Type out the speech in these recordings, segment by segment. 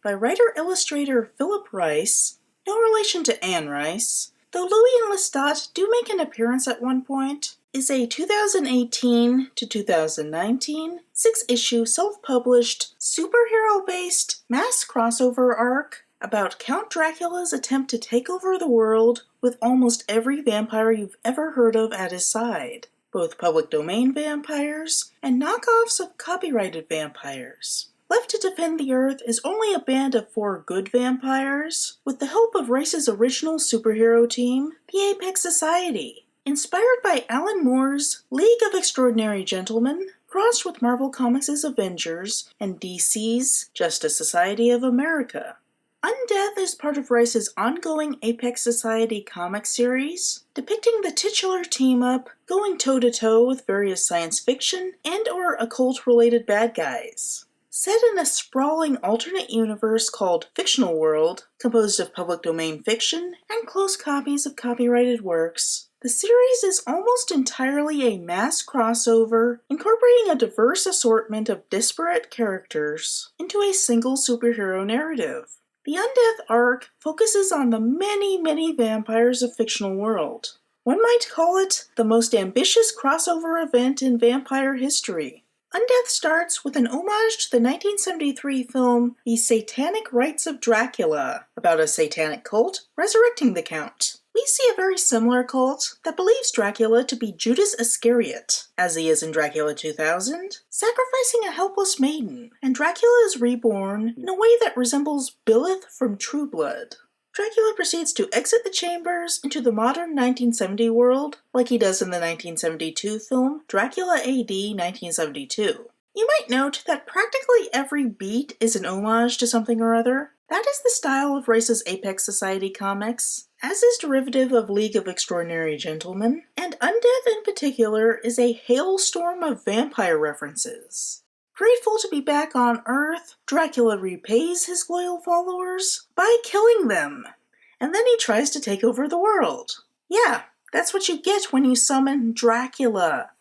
by writer-illustrator Philip Rice, no relation to Anne Rice, though Louis and Lestat do make an appearance at one point, is a 2018 to 2019 six-issue self-published superhero-based mass crossover arc about Count Dracula's attempt to take over the world with almost every vampire you've ever heard of at his side, both public domain vampires and knockoffs of copyrighted vampires. Left to defend the Earth is only a band of 4 good vampires, with the help of Rice's original superhero team, the Apex Society. Inspired by Alan Moore's League of Extraordinary Gentlemen, crossed with Marvel Comics' Avengers and DC's Justice Society of America. Undeath is part of Rice's ongoing Apex Society comic series, depicting the titular team-up going toe-to-toe with various science fiction and/or occult-related bad guys. Set in a sprawling alternate universe called Fictional World, composed of public domain fiction and close copies of copyrighted works, the series is almost entirely a mass crossover, incorporating a diverse assortment of disparate characters into a single superhero narrative. The Undeath arc focuses on the many vampires of Fictional World. One might call it the most ambitious crossover event in vampire history. Undeath starts with an homage to the 1973 film The Satanic Rites of Dracula, about a satanic cult resurrecting the Count. We see a very similar cult that believes Dracula to be Judas Iscariot, as he is in Dracula 2000, sacrificing a helpless maiden, and Dracula is reborn in a way that resembles Billith from True Blood. Dracula proceeds to exit the chambers into the modern 1970 world, like he does in the 1972 film Dracula AD 1972. You might note that practically every beat is an homage to something or other. That is the style of Rice's Apex Society comics, as is derivative of League of Extraordinary Gentlemen, and Undeath in particular is a hailstorm of vampire references. Grateful to be back on Earth, Dracula repays his loyal followers by killing them, and then he tries to take over the world. Yeah, that's what you get when you summon Dracula.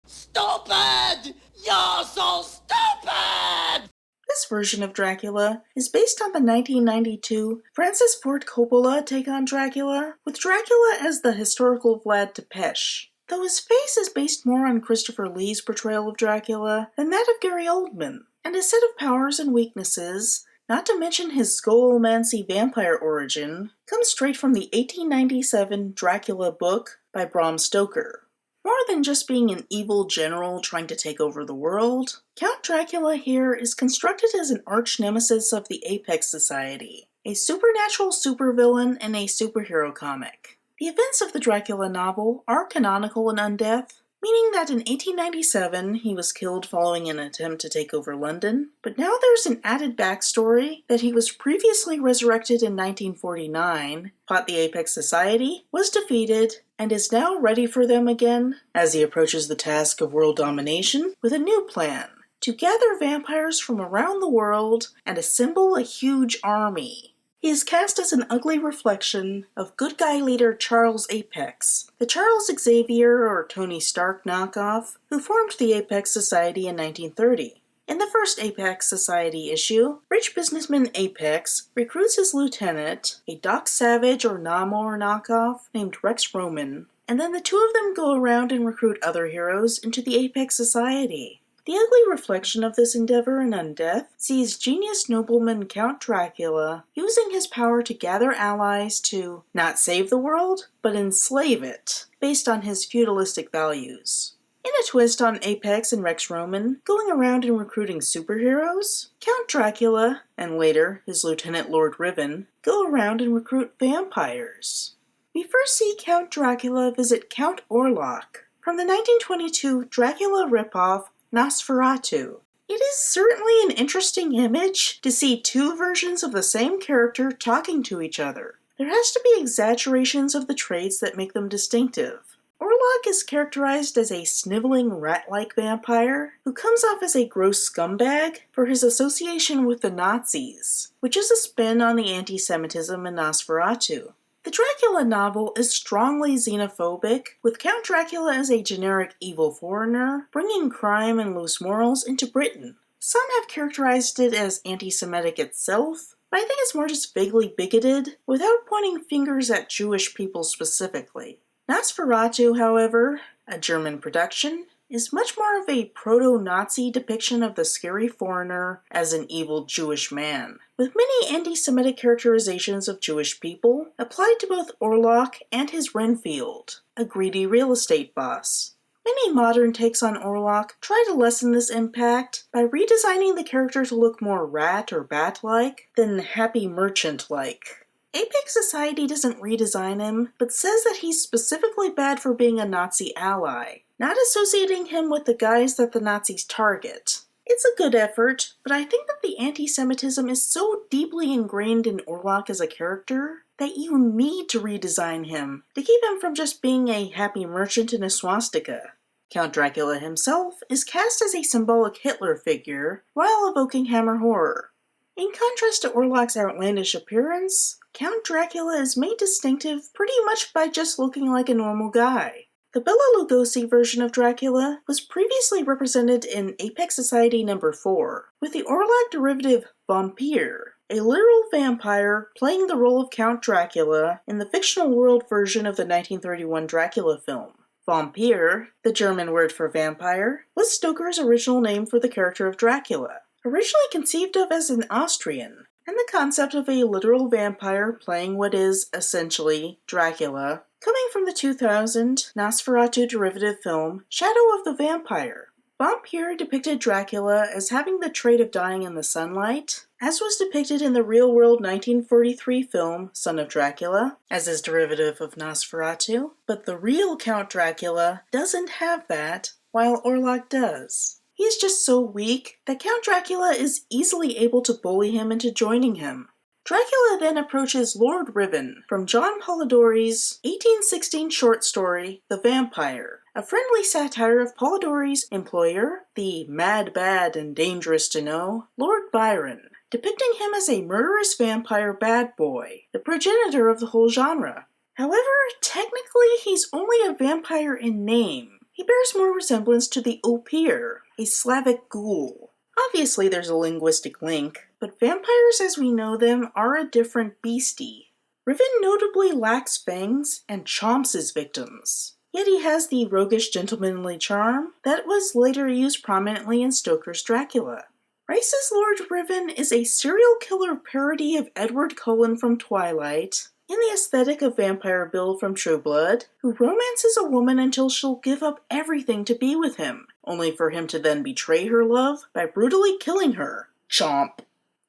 Stupid! You're so stupid! This version of Dracula is based on the 1992 Francis Ford Coppola take on Dracula, with Dracula as the historical Vlad Tepes, though his face is based more on Christopher Lee's portrayal of Dracula than that of Gary Oldman, and his set of powers and weaknesses, not to mention his scolomancy vampire origin, comes straight from the 1897 Dracula book by Bram Stoker. More than just being an evil general trying to take over the world, Count Dracula here is constructed as an arch-nemesis of the Apex Society, a supernatural supervillain in a superhero comic. The events of the Dracula novel are canonical in Undeath, meaning that in 1897 he was killed following an attempt to take over London, but now there's an added backstory that he was previously resurrected in 1949, fought the Apex Society, was defeated, and is now ready for them again as he approaches the task of world domination with a new plan: to gather vampires from around the world and assemble a huge army. He is cast as an ugly reflection of good guy leader Charles Apex, the Charles Xavier or Tony Stark knockoff who formed the Apex Society in 1930. In the first Apex Society issue, rich businessman Apex recruits his lieutenant, a Doc Savage or Namor knockoff named Rex Roman, and then the two of them go around and recruit other heroes into the Apex Society. The ugly reflection of this endeavor in Undeath sees genius nobleman Count Dracula using his power to gather allies to not save the world, but enslave it, based on his feudalistic values. In a twist on Apex and Rex Roman going around and recruiting superheroes, Count Dracula, and later his lieutenant Lord Riven, go around and recruit vampires. We first see Count Dracula visit Count Orlok from the 1922 Dracula ripoff Nosferatu. It is certainly an interesting image to see two versions of the same character talking to each other. There has to be exaggerations of the traits that make them distinctive. Orlok is characterized as a sniveling rat-like vampire who comes off as a gross scumbag for his association with the Nazis, which is a spin on the anti-Semitism in Nosferatu. The Dracula novel is strongly xenophobic, with Count Dracula as a generic evil foreigner, bringing crime and loose morals into Britain. Some have characterized it as anti-Semitic itself, but I think it's more just vaguely bigoted, without pointing fingers at Jewish people specifically. Nosferatu, however, a German production, is much more of a proto-Nazi depiction of the scary foreigner as an evil Jewish man, with many anti-Semitic characterizations of Jewish people applied to both Orlok and his Renfield, a greedy real estate boss. Many modern takes on Orlok try to lessen this impact by redesigning the character to look more rat or bat-like than happy merchant-like. Apex Society doesn't redesign him, but says that he's specifically bad for being a Nazi ally, not associating him with the guys that the Nazis target. It's a good effort, but I think that the anti-Semitism is so deeply ingrained in Orlok as a character that you need to redesign him to keep him from just being a happy merchant in a swastika. Count Dracula himself is cast as a symbolic Hitler figure while evoking Hammer horror. In contrast to Orlok's outlandish appearance, Count Dracula is made distinctive pretty much by just looking like a normal guy. The Bela Lugosi version of Dracula was previously represented in Apex Society No. 4, with the Orlok derivative Vampire, a literal vampire playing the role of Count Dracula in the fictional world version of the 1931 Dracula film. Vampire, the German word for vampire, was Stoker's original name for the character of Dracula, originally conceived of as an Austrian, and the concept of a literal vampire playing what is, essentially, Dracula, coming from the 2000 Nosferatu derivative film Shadow of the Vampire. Vampire depicted Dracula as having the trait of dying in the sunlight, as was depicted in the real-world 1943 film Son of Dracula, as his derivative of Nosferatu, but the real Count Dracula doesn't have that, while Orlok does. He is just so weak that Count Dracula is easily able to bully him into joining him. Dracula then approaches Lord Riven from John Polidori's 1816 short story, The Vampire, a friendly satire of Polidori's employer, the mad, bad, and dangerous to know, Lord Byron, depicting him as a murderous vampire bad boy, the progenitor of the whole genre. However, technically he's only a vampire in name. He bears more resemblance to the Oupir, a Slavic ghoul. Obviously there's a linguistic link, but vampires as we know them are a different beastie. Riven notably lacks fangs and chomps his victims, yet he has the roguish gentlemanly charm that was later used prominently in Stoker's Dracula. Rice's Lord Riven is a serial killer parody of Edward Cullen from Twilight, in the aesthetic of Vampire Bill from True Blood, who romances a woman until she'll give up everything to be with him, only for him to then betray her love by brutally killing her. Chomp.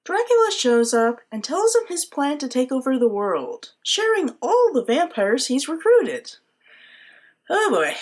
Dracula shows up and tells him his plan to take over the world, sharing all the vampires he's recruited. Oh boy.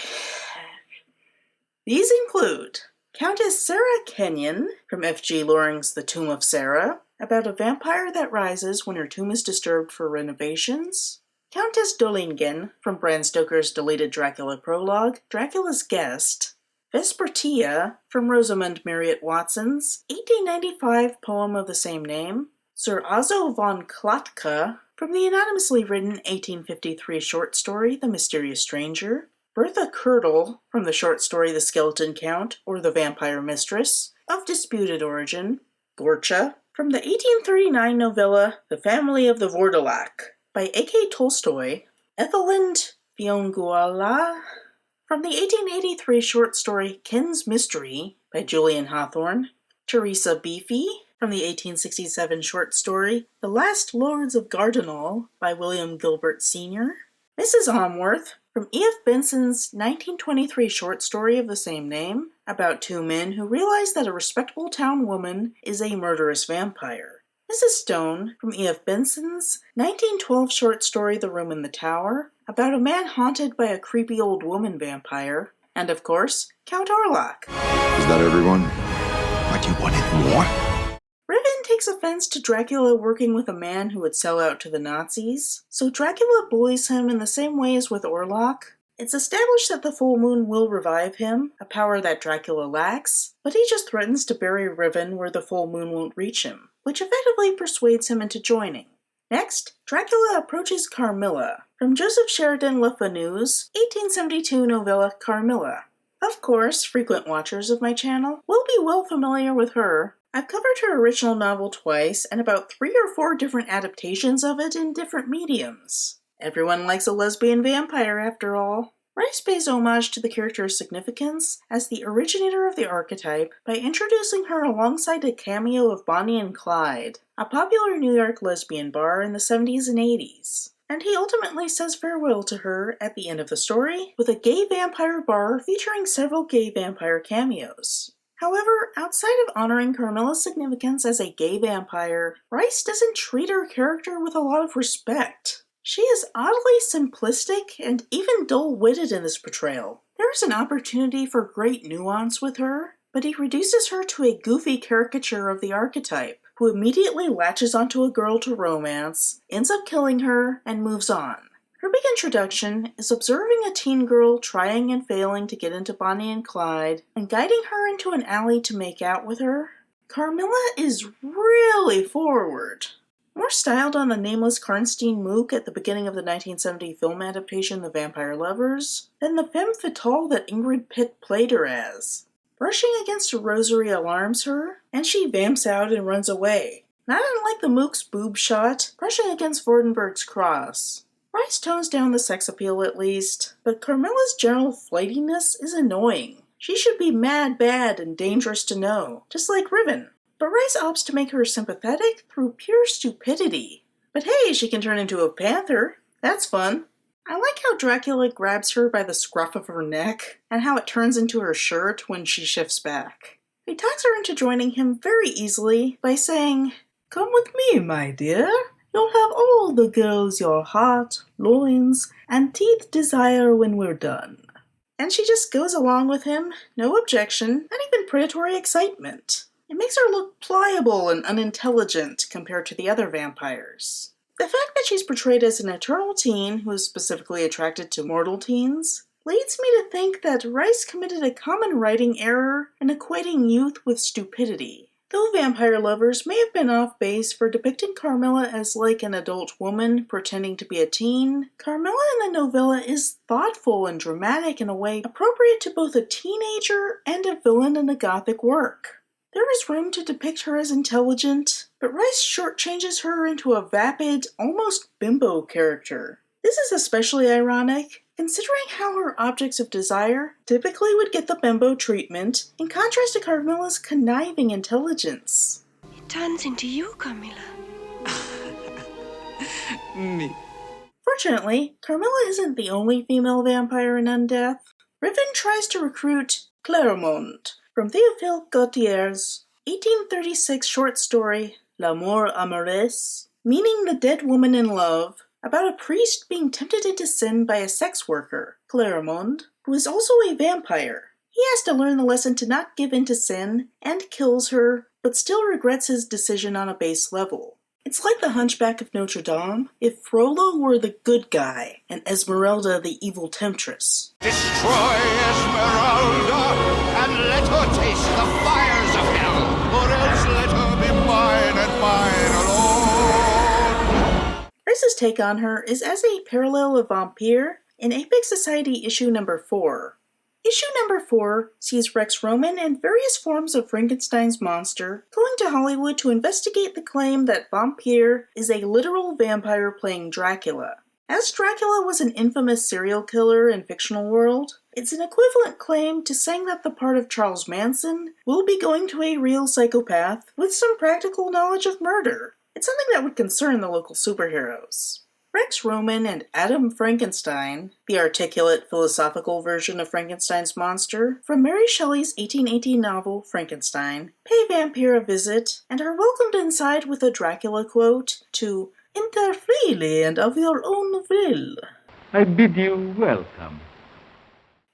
These include Countess Sarah Kenyon from F.G. Loring's The Tomb of Sarah, about a vampire that rises when her tomb is disturbed for renovations. Countess Dolingen from Bram Stoker's deleted Dracula prologue, Dracula's Guest. Vespertia from Rosamund Marriott Watson's 1895 poem of the same name. Sir Ozzo von Klatka from the anonymously written 1853 short story The Mysterious Stranger. Bertha Kirtle from the short story The Skeleton Count or The Vampire Mistress, of disputed origin. Gorcha from the 1839 novella The Family of the Vordalak by A.K. Tolstoy. Ethelind Fionguala from the 1883 short story Ken's Mystery by Julian Hawthorne. Teresa Beefy from the 1867 short story The Last Lords of Gardenal by William Gilbert Sr. Mrs. Omworth from E.F. Benson's 1923 short story of the same name, about two men who realize that a respectable town woman is a murderous vampire. Mrs. Stone from E.F. Benson's 1912 short story The Room in the Tower, about a man haunted by a creepy old woman vampire. And of course, Count Orlok. Is that everyone? What, you wanted more? Riven takes offense to Dracula working with a man who would sell out to the Nazis, so Dracula bullies him in the same way as with Orlok. It's established that the full moon will revive him, a power that Dracula lacks, but he just threatens to bury Riven where the full moon won't reach him, which effectively persuades him into joining. Next, Dracula approaches Carmilla, from Joseph Sheridan Le Fanu's 1872 novella Carmilla. Of course, frequent watchers of my channel will be well familiar with her, I've covered her original novel twice, and about 3 or 4 different adaptations of it in different mediums. Everyone likes a lesbian vampire, after all. Rice pays homage to the character's significance as the originator of the archetype by introducing her alongside a cameo of Bonnie and Clyde, a popular New York lesbian bar in the 70s and 80s. And he ultimately says farewell to her at the end of the story with a gay vampire bar featuring several gay vampire cameos. However, outside of honoring Carmilla's significance as a gay vampire, Rice doesn't treat her character with a lot of respect. She is oddly simplistic and even dull-witted in this portrayal. There is an opportunity for great nuance with her, but he reduces her to a goofy caricature of the archetype, who immediately latches onto a girl to romance, ends up killing her, and moves on. Her big introduction is observing a teen girl trying and failing to get into Bonnie and Clyde, and guiding her into an alley to make out with her. Carmilla is really forward. More styled on the nameless Karnstein Mook at the beginning of the 1970 film adaptation The Vampire Lovers, than the femme fatale that Ingrid Pitt played her as. Brushing against a rosary alarms her, and she vamps out and runs away, not unlike the Mook's boob shot brushing against Vordenberg's cross. Rice tones down the sex appeal at least, but Carmilla's general flightiness is annoying. She should be mad bad and dangerous to know, just like Riven. But Rice opts to make her sympathetic through pure stupidity. But hey, she can turn into a panther. That's fun. I like how Dracula grabs her by the scruff of her neck, and how it turns into her shirt when she shifts back. He talks her into joining him very easily by saying, "Come with me, my dear. You'll have all the girls your heart, loins, and teeth desire when we're done." And she just goes along with him, no objection, not even predatory excitement. It makes her look pliable and unintelligent compared to the other vampires. The fact that she's portrayed as an eternal teen who is specifically attracted to mortal teens leads me to think that Rice committed a common writing error in equating youth with stupidity. Though Vampire Lovers may have been off base for depicting Carmilla as like an adult woman pretending to be a teen, Carmilla in the novella is thoughtful and dramatic in a way appropriate to both a teenager and a villain in a gothic work. There is room to depict her as intelligent, but Rice shortchanges her into a vapid, almost bimbo character. This is especially ironic, considering how her objects of desire typically would get the bimbo treatment, in contrast to Carmilla's conniving intelligence. It turns into you, Carmilla. Me. Fortunately, Carmilla isn't the only female vampire in Undeath. Riven tries to recruit Clairmont from Théophile Gautier's 1836 short story L'amour amoureux, meaning the dead woman in love, about a priest being tempted into sin by a sex worker, Clairmont, who is also a vampire. He has to learn the lesson to not give in to sin, and kills her, but still regrets his decision on a base level. It's like the Hunchback of Notre Dame if Frollo were the good guy and Esmeralda the evil temptress. Destroy Esmeralda, and let her taste the fires of hell, or else let her be mine and mine alone. Rice's take on her is as a parallel of Vampire in Apex Society issue number 4. Issue number 4 sees Rex Roman and various forms of Frankenstein's monster going to Hollywood to investigate the claim that Vampire is a literal vampire playing Dracula. As Dracula was an infamous serial killer in fictional world, it's an equivalent claim to saying that the part of Charles Manson will be going to a real psychopath with some practical knowledge of murder. It's something that would concern the local superheroes. Rex Roman and Adam Frankenstein, the articulate philosophical version of Frankenstein's monster, from Mary Shelley's 1818 novel Frankenstein, pay Vampire a visit and are welcomed inside with a Dracula quote to "Enter freely and of your own will." I bid you welcome.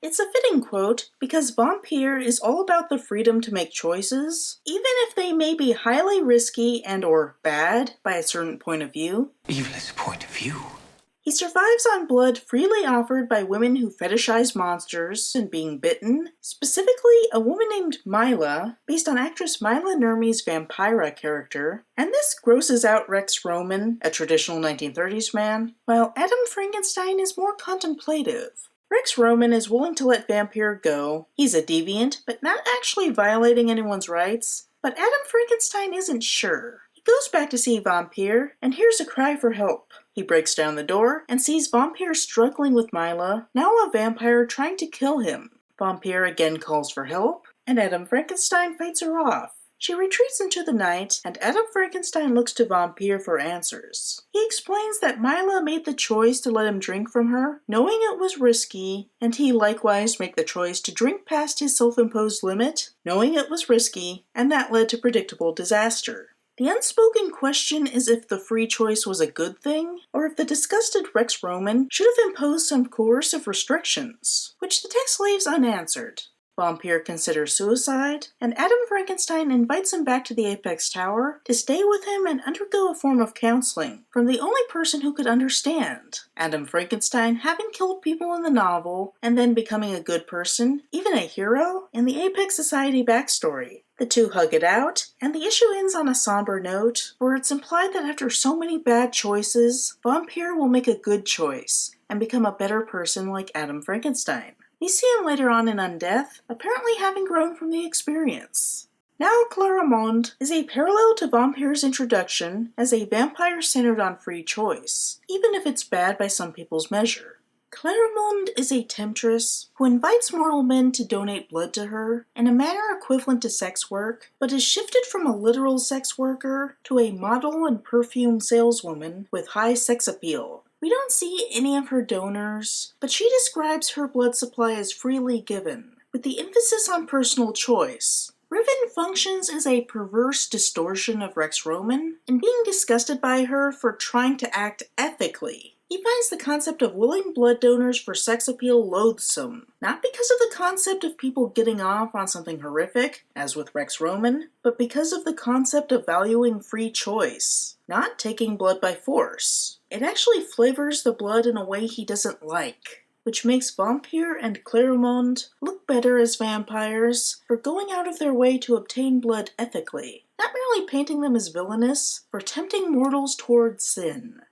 It's a fitting quote because Vampire is all about the freedom to make choices, even if they may be highly risky and or bad by a certain point of view. Evil is a point of view. He survives on blood freely offered by women who fetishize monsters and being bitten, specifically a woman named Mila, based on actress Mila Nurmi's Vampira character, and this grosses out Rex Roman, a traditional 1930s man, while Adam Frankenstein is more contemplative. Rex Roman is willing to let Vampire go. He's a deviant, but not actually violating anyone's rights. But Adam Frankenstein isn't sure. He goes back to see Vampire and hears a cry for help. He breaks down the door and sees Vampire struggling with Mila, now a vampire trying to kill him. Vampire again calls for help, and Adam Frankenstein fights her off. She retreats into the night, and Adam Frankenstein looks to Vampire for answers. He explains that Mila made the choice to let him drink from her, knowing it was risky, and he likewise made the choice to drink past his self-imposed limit, knowing it was risky, and that led to predictable disaster. The unspoken question is if the free choice was a good thing, or if the disgusted Rex Roman should have imposed some coercive restrictions, which the text leaves unanswered. Vampire considers suicide, and Adam Frankenstein invites him back to the Apex Tower to stay with him and undergo a form of counseling from the only person who could understand. Adam Frankenstein having killed people in the novel, and then becoming a good person, even a hero, in the Apex Society backstory. The two hug it out, and the issue ends on a somber note, where it's implied that after so many bad choices, Vampire will make a good choice, and become a better person like Adam Frankenstein. We see him later on in Undeath, apparently having grown from the experience. Now Clairemont is a parallel to Vampire's introduction as a vampire centered on free choice, even if it's bad by some people's measure. Clairemont is a temptress who invites mortal men to donate blood to her in a manner equivalent to sex work, but is shifted from a literal sex worker to a model and perfume saleswoman with high sex appeal. We don't see any of her donors, but she describes her blood supply as freely given, with the emphasis on personal choice. Riven functions as a perverse distortion of Rex Roman, and being disgusted by her for trying to act ethically. He finds the concept of willing blood donors for sex appeal loathsome, not because of the concept of people getting off on something horrific, as with Rex Roman, but because of the concept of valuing free choice, not taking blood by force. It actually flavors the blood in a way he doesn't like, which makes Vampire and Clairemont look better as vampires for going out of their way to obtain blood ethically, not merely painting them as villainous for tempting mortals towards sin.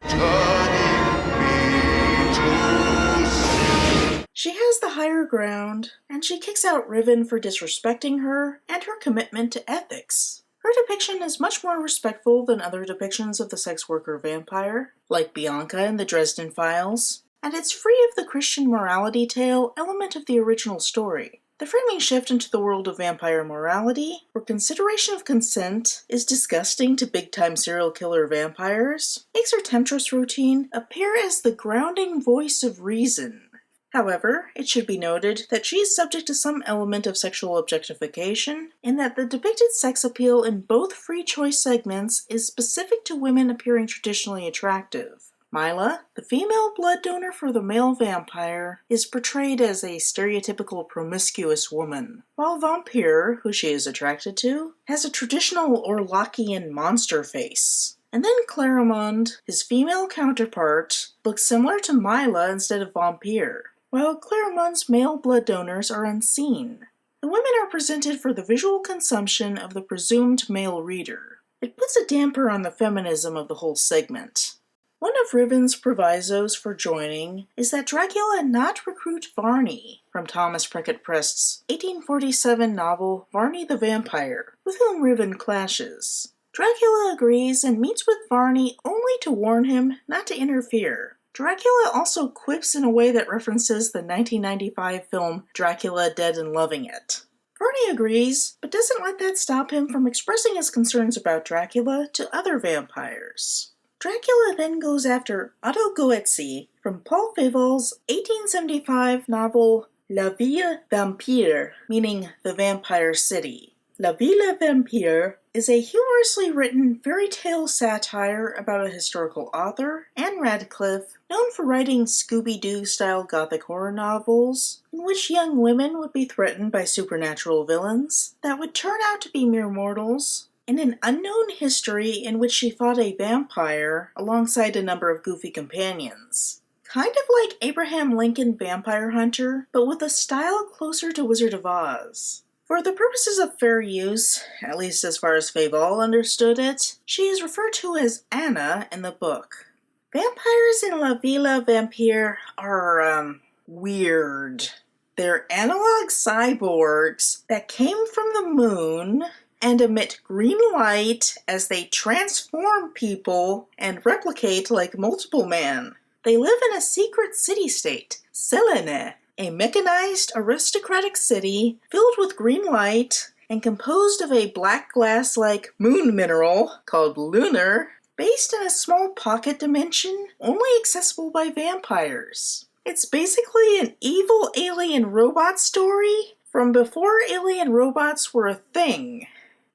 She has the higher ground, and she kicks out Riven for disrespecting her and her commitment to ethics. Her depiction is much more respectful than other depictions of the sex worker vampire, like Bianca in the Dresden Files, and it's free of the Christian morality tale element of the original story. The framing shift into the world of vampire morality, where consideration of consent is disgusting to big-time serial killer vampires, makes her temptress routine appear as the grounding voice of reason. However, it should be noted that she is subject to some element of sexual objectification, in that the depicted sex appeal in both free choice segments is specific to women appearing traditionally attractive. Mila, the female blood donor for the male vampire, is portrayed as a stereotypical promiscuous woman, while Vampire, who she is attracted to, has a traditional Orlockian monster face. And then Clairemont, his female counterpart, looks similar to Mila instead of Vampire, while Clairemont's male blood donors are unseen. The women are presented for the visual consumption of the presumed male reader. It puts a damper on the feminism of the whole segment. One of Riven's provisos for joining is that Dracula not recruit Varney from Thomas Becket Prest's 1847 novel Varney the Vampire, with whom Riven clashes. Dracula agrees and meets with Varney only to warn him not to interfere. Dracula also quips in a way that references the 1995 film Dracula Dead and Loving It. Varney agrees, but doesn't let that stop him from expressing his concerns about Dracula to other vampires. Dracula then goes after Otto Goetze from Paul Feyval's 1875 novel La Ville Vampire, meaning the Vampire City. La Ville Vampire is a humorously written fairy tale satire about a historical author, Anne Radcliffe, known for writing Scooby-Doo style gothic horror novels, in which young women would be threatened by supernatural villains that would turn out to be mere mortals, in an unknown history in which she fought a vampire alongside a number of goofy companions. Kind of like Abraham Lincoln Vampire Hunter, but with a style closer to Wizard of Oz. For the purposes of fair use, at least as far as Feyval understood it, she is referred to as Anna in the book. Vampires in La Ville Vampire are, weird. They're analog cyborgs that came from the moon and emit green light as they transform people and replicate like multiple man. They live in a secret city-state, Selene, a mechanized aristocratic city filled with green light and composed of a black glass-like moon mineral called lunar, based in a small pocket dimension only accessible by vampires. It's basically an evil alien robot story from before alien robots were a thing.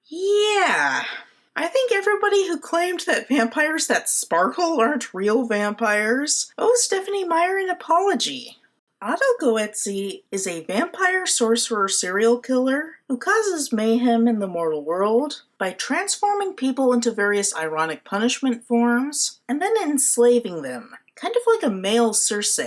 Yeah, I think everybody who claimed that vampires that sparkle aren't real vampires owes Stephanie Meyer an apology. Otto Goetze is a vampire sorcerer serial killer who causes mayhem in the mortal world by transforming people into various ironic punishment forms and then enslaving them, kind of like a male Circe.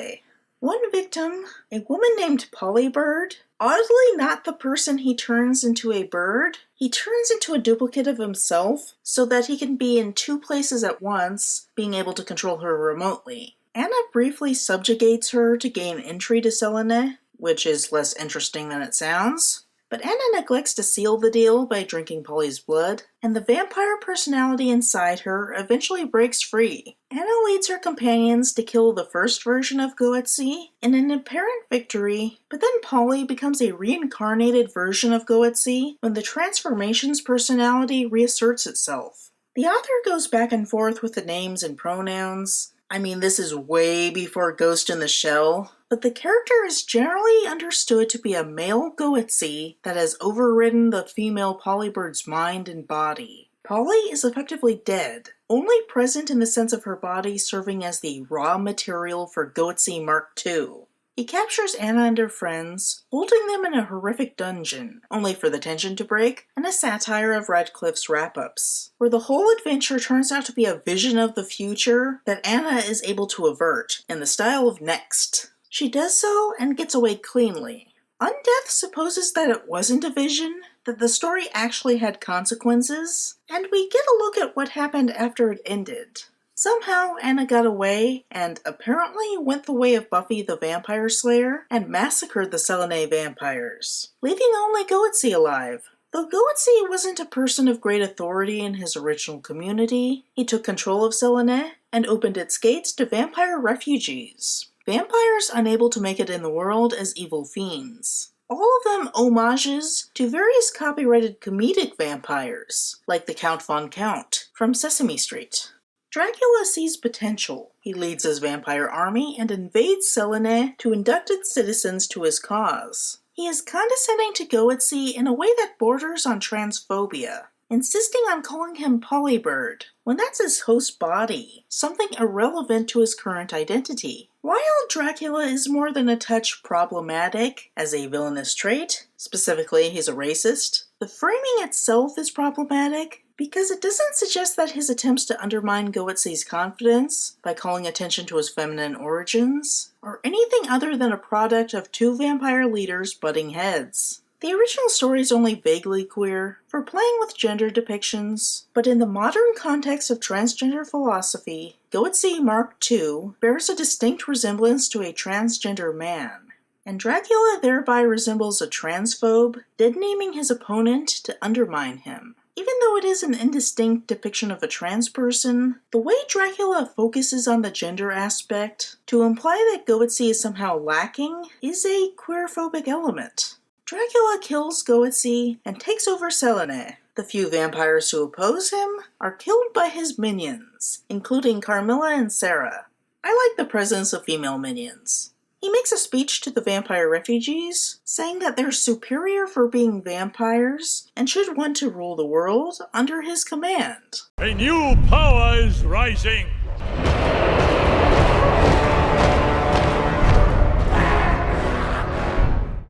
One victim, a woman named Pollybird, oddly not the person he turns into a bird, he turns into a duplicate of himself so that he can be in two places at once, being able to control her remotely. Anna briefly subjugates her to gain entry to Selene, which is less interesting than it sounds. But Anna neglects to seal the deal by drinking Polly's blood, and the vampire personality inside her eventually breaks free. Anna leads her companions to kill the first version of Goetze in an apparent victory, but then Polly becomes a reincarnated version of Goetze when the transformation's personality reasserts itself. The author goes back and forth with the names and pronouns. I mean, this is way before Ghost in the Shell, but the character is generally understood to be a male Goetze that has overridden the female Polybird's mind and body. Polly is effectively dead, only present in the sense of her body serving as the raw material for Goetze Mark II. He captures Anna and her friends, holding them in a horrific dungeon, only for the tension to break, and a satire of Radcliffe's wrap-ups, where the whole adventure turns out to be a vision of the future that Anna is able to avert, in the style of Next. She does so and gets away cleanly. Undeath supposes that it wasn't a vision, that the story actually had consequences, and we get a look at what happened after it ended. Somehow Anna got away and apparently went the way of Buffy the Vampire Slayer and massacred the Selene vampires, leaving only Goetze alive. Though Goetze wasn't a person of great authority in his original community, he took control of Selene and opened its gates to vampire refugees. Vampires unable to make it in the world as evil fiends. All of them homages to various copyrighted comedic vampires, like the Count von Count from Sesame Street. Dracula sees potential. He leads his vampire army and invades Selene to induct its citizens to his cause. He is condescending to Goetze in a way that borders on transphobia, insisting on calling him Pollybird, when that's his host body, something irrelevant to his current identity. While Dracula is more than a touch problematic as a villainous trait, specifically he's a racist, the framing itself is problematic because it doesn't suggest that his attempts to undermine Goetze's confidence by calling attention to his feminine origins are anything other than a product of two vampire leaders butting heads. The original story is only vaguely queer for playing with gender depictions, but in the modern context of transgender philosophy, Goetze Mark II bears a distinct resemblance to a transgender man, and Dracula thereby resembles a transphobe, dead-naming his opponent to undermine him. Even though it is an indistinct depiction of a trans person, the way Dracula focuses on the gender aspect to imply that Goetze is somehow lacking is a queerphobic element. Dracula kills Goetze and takes over Selene. The few vampires who oppose him are killed by his minions, including Carmilla and Sarah. I like the presence of female minions. He makes a speech to the vampire refugees, saying that they're superior for being vampires and should want to rule the world under his command. A new power is rising!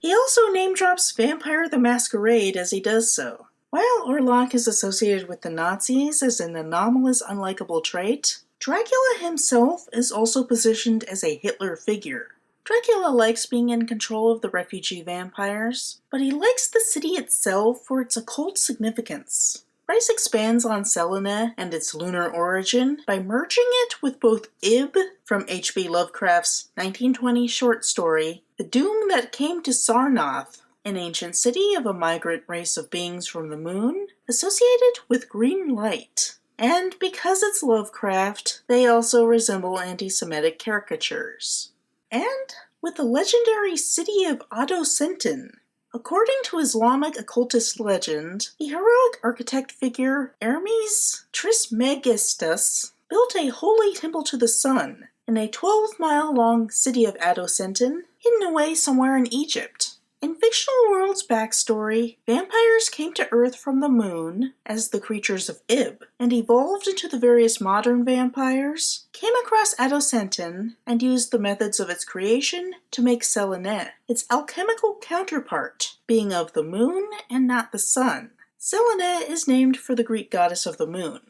He also name-drops Vampire the Masquerade as he does so. While Orlok is associated with the Nazis as an anomalous, unlikable trait, Dracula himself is also positioned as a Hitler figure. Dracula likes being in control of the refugee vampires, but he likes the city itself for its occult significance. Rice expands on Selene and its lunar origin by merging it with both Ib from H.P. Lovecraft's 1920 short story, The Doom That Came to Sarnath, an ancient city of a migrant race of beings from the moon, associated with green light. And because it's Lovecraft, they also resemble anti-Semitic caricatures. And with the legendary city of Adocentin. According to Islamic occultist legend, the heroic architect figure Hermes Trismegistus built a holy temple to the sun in a 12-mile-long city of Adocentin, hidden away somewhere in Egypt. In fictional world's backstory, vampires came to Earth from the moon as the creatures of Ib, and evolved into the various modern vampires, came across Adocentin, and used the methods of its creation to make Selene, its alchemical counterpart, being of the moon and not the sun. Selene is named for the Greek goddess of the moon.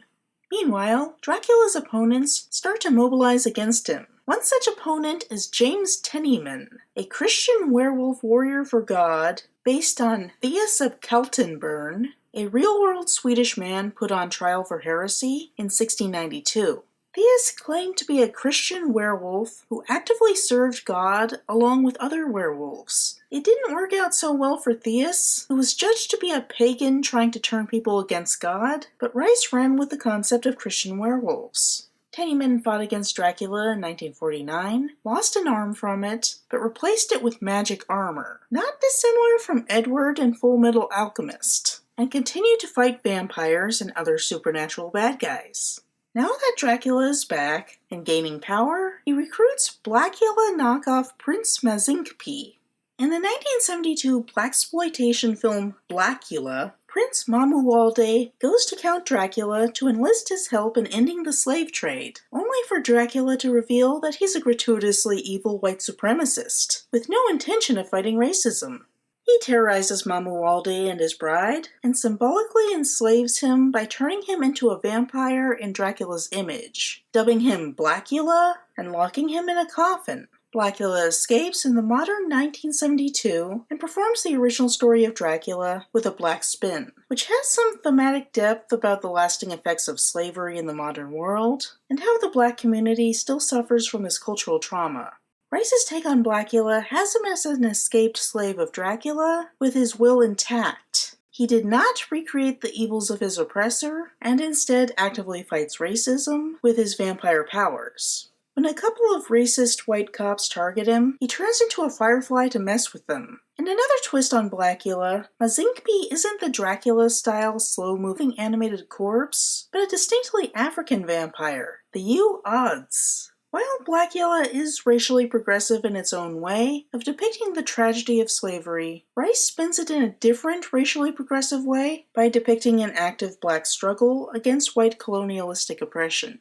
Meanwhile, Dracula's opponents start to mobilize against him. One such opponent is James Tennyman, a Christian werewolf warrior for God based on Theus of Kaltenborn, a real-world Swedish man put on trial for heresy in 1692. Theus claimed to be a Christian werewolf who actively served God along with other werewolves. It didn't work out so well for Theus, who was judged to be a pagan trying to turn people against God, but Rice ran with the concept of Christian werewolves. Tennyman fought against Dracula in 1949, lost an arm from it, but replaced it with magic armor, not dissimilar from Edward in Full Metal Alchemist, and continued to fight vampires and other supernatural bad guys. Now that Dracula is back and gaining power, he recruits Blackula knockoff Prince Mazinkpi. In the 1972 blaxploitation film Blackula, Prince Mamuwalde goes to Count Dracula to enlist his help in ending the slave trade, only for Dracula to reveal that he's a gratuitously evil white supremacist, with no intention of fighting racism. He terrorizes Mamuwalde and his bride, and symbolically enslaves him by turning him into a vampire in Dracula's image, dubbing him Blackula and locking him in a coffin. Blackula escapes in the modern 1972 and performs the original story of Dracula with a black spin, which has some thematic depth about the lasting effects of slavery in the modern world, and how the black community still suffers from this cultural trauma. Rice's take on Blackula has him as an escaped slave of Dracula, with his will intact. He did not recreate the evils of his oppressor, and instead actively fights racism with his vampire powers. When a couple of racist white cops target him, he turns into a firefly to mess with them. And another twist on Blackula, Mazinkpi isn't the Dracula-style slow-moving animated corpse, but a distinctly African vampire, the U-Odds. While Blackula is racially progressive in its own way of depicting the tragedy of slavery, Rice spins it in a different racially progressive way by depicting an active black struggle against white colonialistic oppression.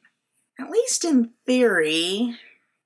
At least in theory.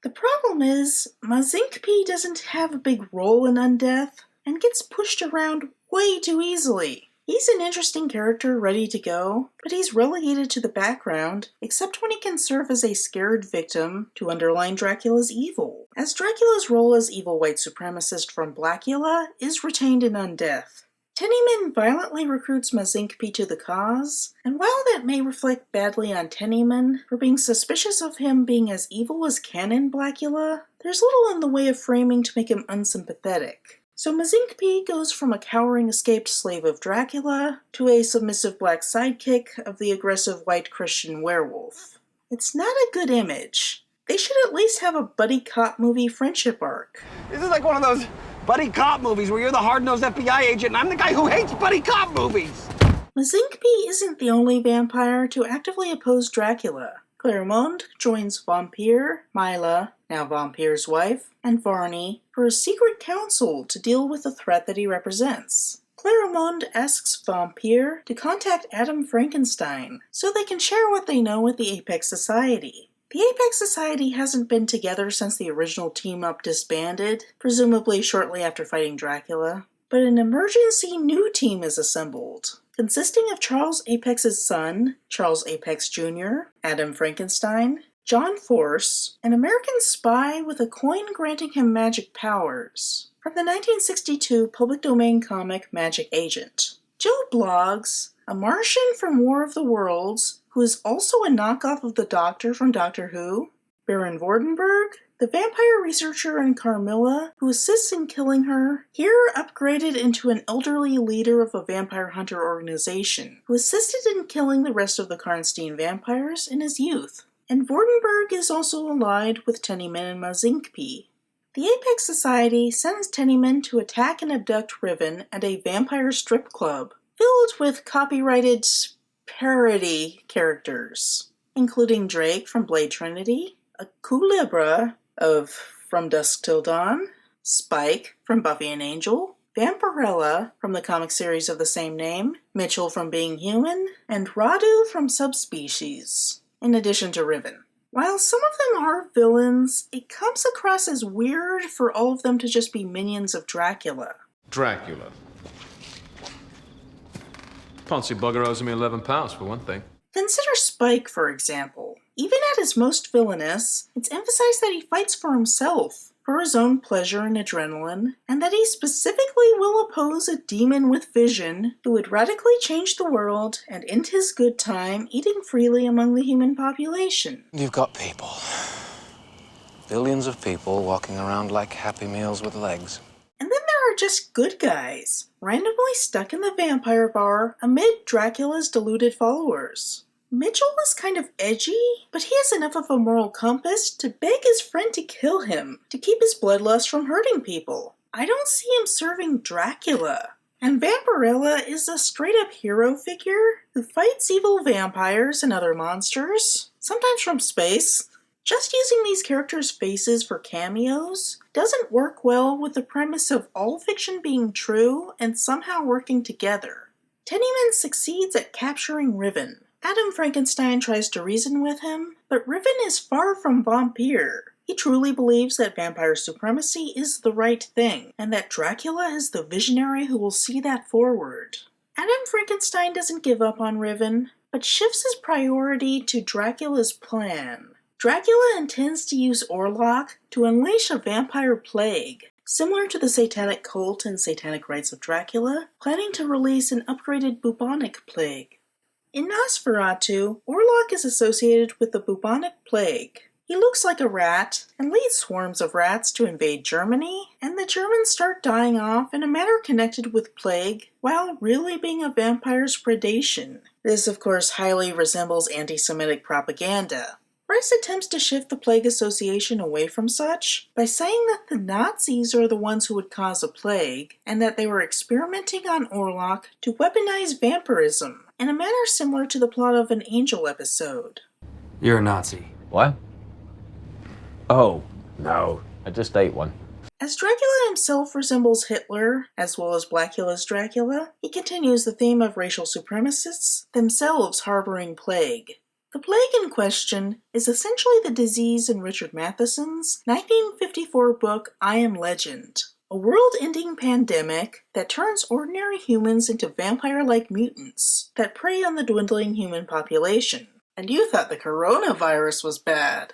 The problem is, Mazinkpi doesn't have a big role in Undeath, and gets pushed around way too easily. He's an interesting character ready to go, but he's relegated to the background, except when he can serve as a scared victim to underline Dracula's evil, as Dracula's role as evil white supremacist from Blackula is retained in Undeath. Tennyman violently recruits Mazinkpi to the cause, and while that may reflect badly on Tennyman for being suspicious of him being as evil as canon Blackula, there's little in the way of framing to make him unsympathetic. So Mazinkpi goes from a cowering escaped slave of Dracula to a submissive black sidekick of the aggressive white Christian werewolf. It's not a good image. They should at least have a buddy cop movie friendship arc. This is like one of those buddy cop movies where you're the hard-nosed FBI agent and I'm the guy who hates buddy cop movies. Mazinkpi isn't the only vampire to actively oppose Dracula. Clairmont joins Vampire, Mila, now Vampire's wife, and Varney for a secret council to deal with the threat that he represents. Clairmont asks Vampire to contact Adam Frankenstein so they can share what they know with the Apex Society. The Apex Society hasn't been together since the original team-up disbanded, presumably shortly after fighting Dracula, but an emergency new team is assembled, consisting of Charles Apex's son, Charles Apex Jr., Adam Frankenstein, John Force, an American spy with a coin granting him magic powers, from the 1962 public domain comic Magic Agent. Joe Bloggs, a Martian from War of the Worlds, who is also a knockoff of the Doctor from Doctor Who. Baron Vordenberg, the vampire researcher in Carmilla, who assists in killing her, here upgraded into an elderly leader of a vampire hunter organization, who assisted in killing the rest of the Karnstein vampires in his youth. And Vordenberg is also allied with Tennyman and Mazinkpi. The Apex Society sends Tennyman to attack and abduct Riven at a vampire strip club, filled with copyrighted parody characters, including Drake from Blade Trinity, a Culebra of From Dusk Till Dawn, Spike from Buffy and Angel, Vampirella from the comic series of the same name, Mitchell from Being Human, and Radu from Subspecies, in addition to Riven. While some of them are villains, it comes across as weird for all of them to just be minions of Dracula. Dracula. Poncy bugger owes me £11 for one thing. Consider Spike, for example. Even at his most villainous, it's emphasized that he fights for himself, for his own pleasure and adrenaline, and that he specifically will oppose a demon with vision who would radically change the world and end his good time eating freely among the human population. You've got people. Billions of people walking around like Happy Meals with legs. And then there are just good guys, randomly stuck in the vampire bar amid Dracula's deluded followers. Mitchell is kind of edgy, but he has enough of a moral compass to beg his friend to kill him, to keep his bloodlust from hurting people. I don't see him serving Dracula. And Vampirella is a straight-up hero figure who fights evil vampires and other monsters, sometimes from space. Just using these characters' faces for cameos doesn't work well with the premise of all fiction being true and somehow working together. Tennyman succeeds at capturing Riven. Adam Frankenstein tries to reason with him, but Riven is far from vampire. He truly believes that vampire supremacy is the right thing, and that Dracula is the visionary who will see that forward. Adam Frankenstein doesn't give up on Riven, but shifts his priority to Dracula's plan. Dracula intends to use Orlok to unleash a vampire plague, similar to the satanic cult and satanic rites of Dracula, planning to release an upgraded bubonic plague. In Nosferatu, Orlok is associated with the bubonic plague. He looks like a rat and leads swarms of rats to invade Germany, and the Germans start dying off in a manner connected with plague, while really being a vampire's predation. This, of course, highly resembles anti-Semitic propaganda. Rice attempts to shift the plague association away from such by saying that the Nazis are the ones who would cause a plague, and that they were experimenting on Orlok to weaponize vampirism, in a manner similar to the plot of an Angel episode. You're a Nazi. What? Oh, no. I just ate one. As Dracula himself resembles Hitler, as well as Blackula's Dracula, he continues the theme of racial supremacists, themselves harboring plague. The plague in question is essentially the disease in Richard Matheson's 1954 book I Am Legend, a world-ending pandemic that turns ordinary humans into vampire-like mutants that prey on the dwindling human population. And you thought the coronavirus was bad.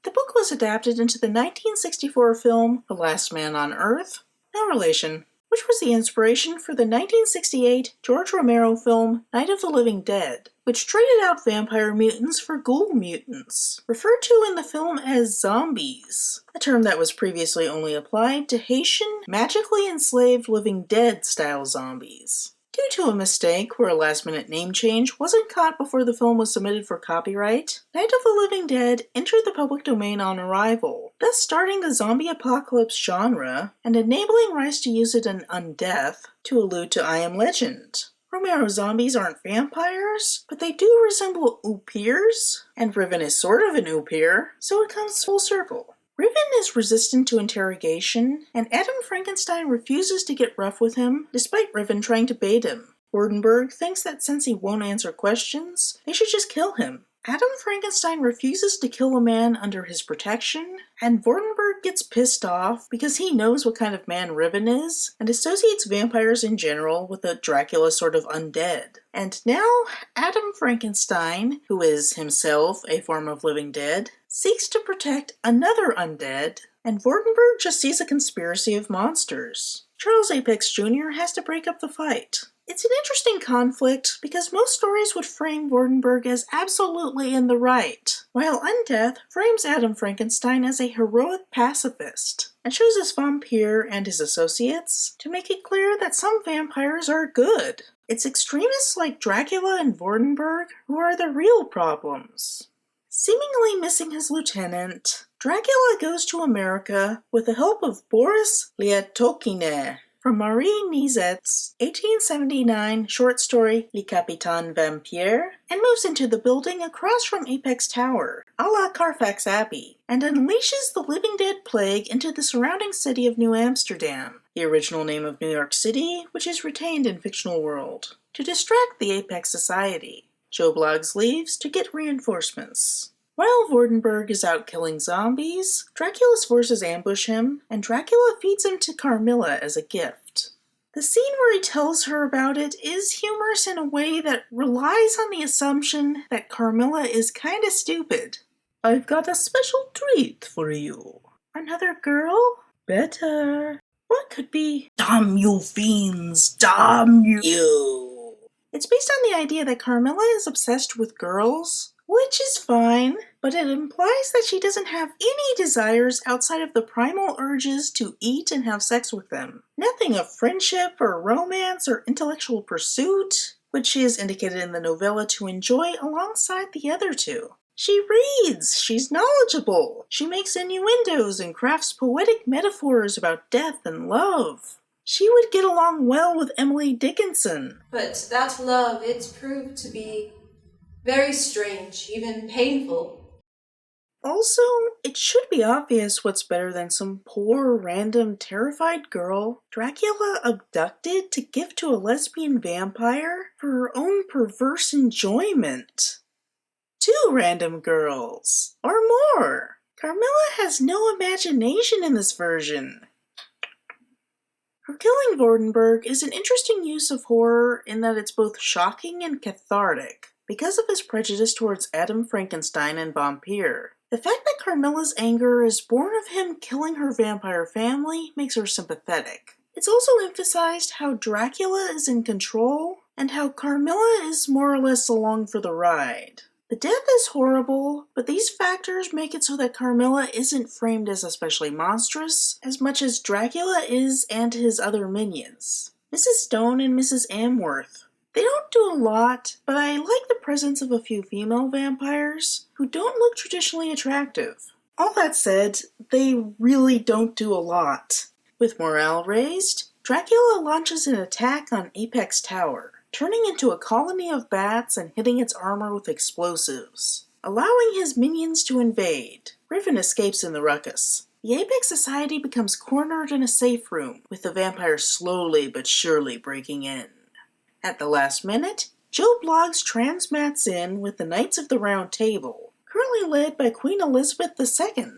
The book was adapted into the 1964 film The Last Man on Earth, no relation, which was the inspiration for the 1968 George Romero film Night of the Living Dead, which traded out vampire mutants for ghoul mutants, referred to in the film as zombies, a term that was previously only applied to Haitian, magically enslaved Living Dead-style zombies. Due to a mistake where a last-minute name change wasn't caught before the film was submitted for copyright, Night of the Living Dead entered the public domain on arrival, thus starting the zombie apocalypse genre and enabling Rice to use it in Undeath to allude to I Am Legend. Romero's zombies aren't vampires, but they do resemble Oopirs, and Riven is sort of an Oopir, so it comes full circle. Riven is resistant to interrogation, and Adam Frankenstein refuses to get rough with him, despite Riven trying to bait him. Vordenberg thinks that since he won't answer questions, they should just kill him. Adam Frankenstein refuses to kill a man under his protection, and Vordenberg gets pissed off because he knows what kind of man Riven is, and associates vampires in general with a Dracula sort of undead. And now, Adam Frankenstein, who is himself a form of living dead, seeks to protect another undead, and Vordenberg just sees a conspiracy of monsters. Charles Apex Jr. has to break up the fight. It's an interesting conflict because most stories would frame Vordenberg as absolutely in the right, while Undeath frames Adam Frankenstein as a heroic pacifist, and chooses Vampire and his associates to make it clear that some vampires are good. It's extremists like Dracula and Vordenberg who are the real problems. Seemingly missing his lieutenant, Dracula goes to America with the help of Boris Liatokine from Marie Nizet's 1879 short story Le Capitaine Vampire, and moves into the building across from Apex Tower, a la Carfax Abbey, and unleashes the living dead plague into the surrounding city of New Amsterdam, the original name of New York City, which is retained in fictional world, to distract the Apex Society. Joe Bloggs leaves to get reinforcements. While Vordenberg is out killing zombies, Dracula's forces ambush him, and Dracula feeds him to Carmilla as a gift. The scene where he tells her about it is humorous in a way that relies on the assumption that Carmilla is kinda stupid. "I've got a special treat for you." "Another girl?" "Better." What could be? "Damn you fiends, damn you." It's based on the idea that Carmilla is obsessed with girls, which is fine, but it implies that she doesn't have any desires outside of the primal urges to eat and have sex with them. Nothing of friendship or romance or intellectual pursuit, which she is indicated in the novella to enjoy alongside the other two. She reads, she's knowledgeable, she makes innuendos and crafts poetic metaphors about death and love. She would get along well with Emily Dickinson. But that love, it's proved to be very strange, even painful. Also, it should be obvious what's better than some poor, random, terrified girl Dracula abducted to give to a lesbian vampire for her own perverse enjoyment. 2 random girls, or more. Carmilla has no imagination in this version. Her killing Vordenberg is an interesting use of horror in that it's both shocking and cathartic, because of his prejudice towards Adam Frankenstein and Vampire. The fact that Carmilla's anger is born of him killing her vampire family makes her sympathetic. It's also emphasized how Dracula is in control, and how Carmilla is more or less along for the ride. The death is horrible, but these factors make it so that Carmilla isn't framed as especially monstrous, as much as Dracula is and his other minions. Mrs. Stone and Mrs. Amworth. They don't do a lot, but I like the presence of a few female vampires who don't look traditionally attractive. All that said, they really don't do a lot. With morale raised, Dracula launches an attack on Apex Tower, turning into a colony of bats and hitting its armor with explosives, allowing his minions to invade. Griffin escapes in the ruckus. The Apex Society becomes cornered in a safe room, with the vampires slowly but surely breaking in. At the last minute, Joe Bloggs transmats in with the Knights of the Round Table, currently led by Queen Elizabeth II.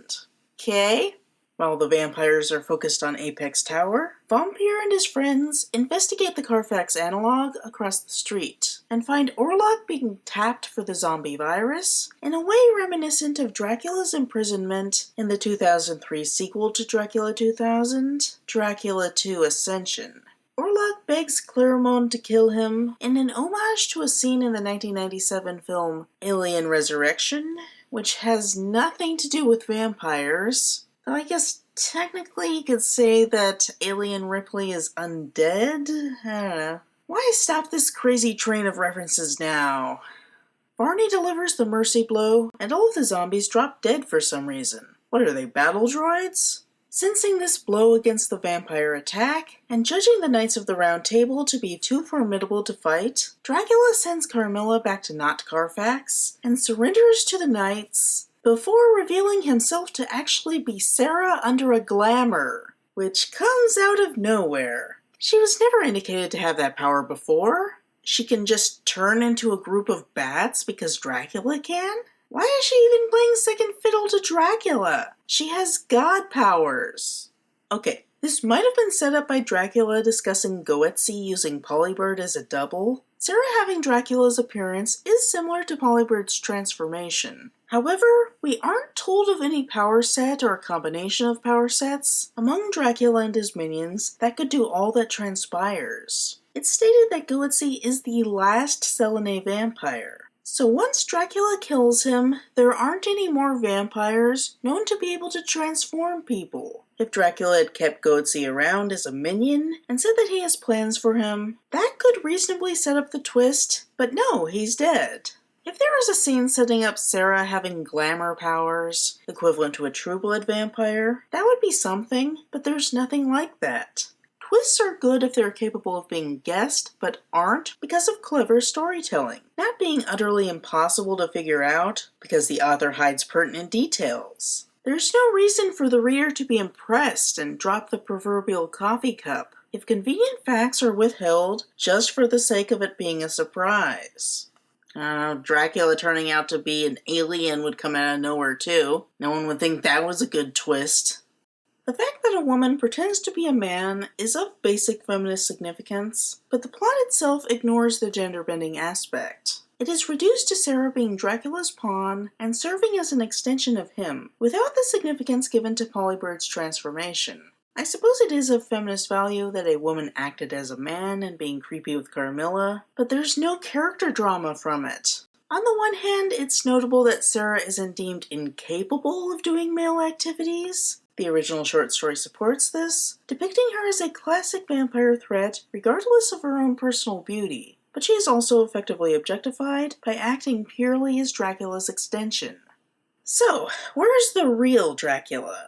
Okay. While the vampires are focused on Apex Tower, Vampire and his friends investigate the Carfax analog across the street, and find Orlok being tapped for the zombie virus, in a way reminiscent of Dracula's imprisonment in the 2003 sequel to Dracula 2000, Dracula 2 Ascension. Orlok begs Claremont to kill him in an homage to a scene in the 1997 film Alien Resurrection, which has nothing to do with vampires. Though I guess technically you could say that Alien Ripley is undead? I don't know. Why stop this crazy train of references now? Barney delivers the mercy blow, and all of the zombies drop dead for some reason. What are they, battle droids? Sensing this blow against the vampire attack, and judging the Knights of the Round Table to be too formidable to fight, Dracula sends Carmilla back to Not Carfax, and surrenders to the Knights, before revealing himself to actually be Sarah under a glamour, which comes out of nowhere. She was never indicated to have that power before. She can just turn into a group of bats because Dracula can? Why is she even playing second fiddle to Dracula? She has god powers. Okay, this might have been set up by Dracula discussing Goetze using Polybird as a double. Sarah having Dracula's appearance is similar to Polybird's transformation. However, we aren't told of any power set or combination of power sets among Dracula and his minions that could do all that transpires. It's stated that Goetze is the last Selene vampire. So once Dracula kills him, there aren't any more vampires known to be able to transform people. If Dracula had kept Goetze around as a minion and said that he has plans for him, that could reasonably set up the twist, but no, he's dead. If there was a scene setting up Sarah having glamour powers, equivalent to a True Blood vampire, that would be something, but there's nothing like that. Twists are good if they're capable of being guessed, but aren't because of clever storytelling, not being utterly impossible to figure out because the author hides pertinent details. There's no reason for the reader to be impressed and drop the proverbial coffee cup if convenient facts are withheld just for the sake of it being a surprise. Dracula turning out to be an alien would come out of nowhere too. No one would think that was a good twist. The fact that a woman pretends to be a man is of basic feminist significance, but the plot itself ignores the gender-bending aspect. It is reduced to Sarah being Dracula's pawn and serving as an extension of him, without the significance given to Polybird's transformation. I suppose it is of feminist value that a woman acted as a man and being creepy with Carmilla, but there's no character drama from it. On the one hand, it's notable that Sarah isn't deemed incapable of doing male activities. The original short story supports this, depicting her as a classic vampire threat regardless of her own personal beauty, but she is also effectively objectified by acting purely as Dracula's extension. So, where's the real Dracula?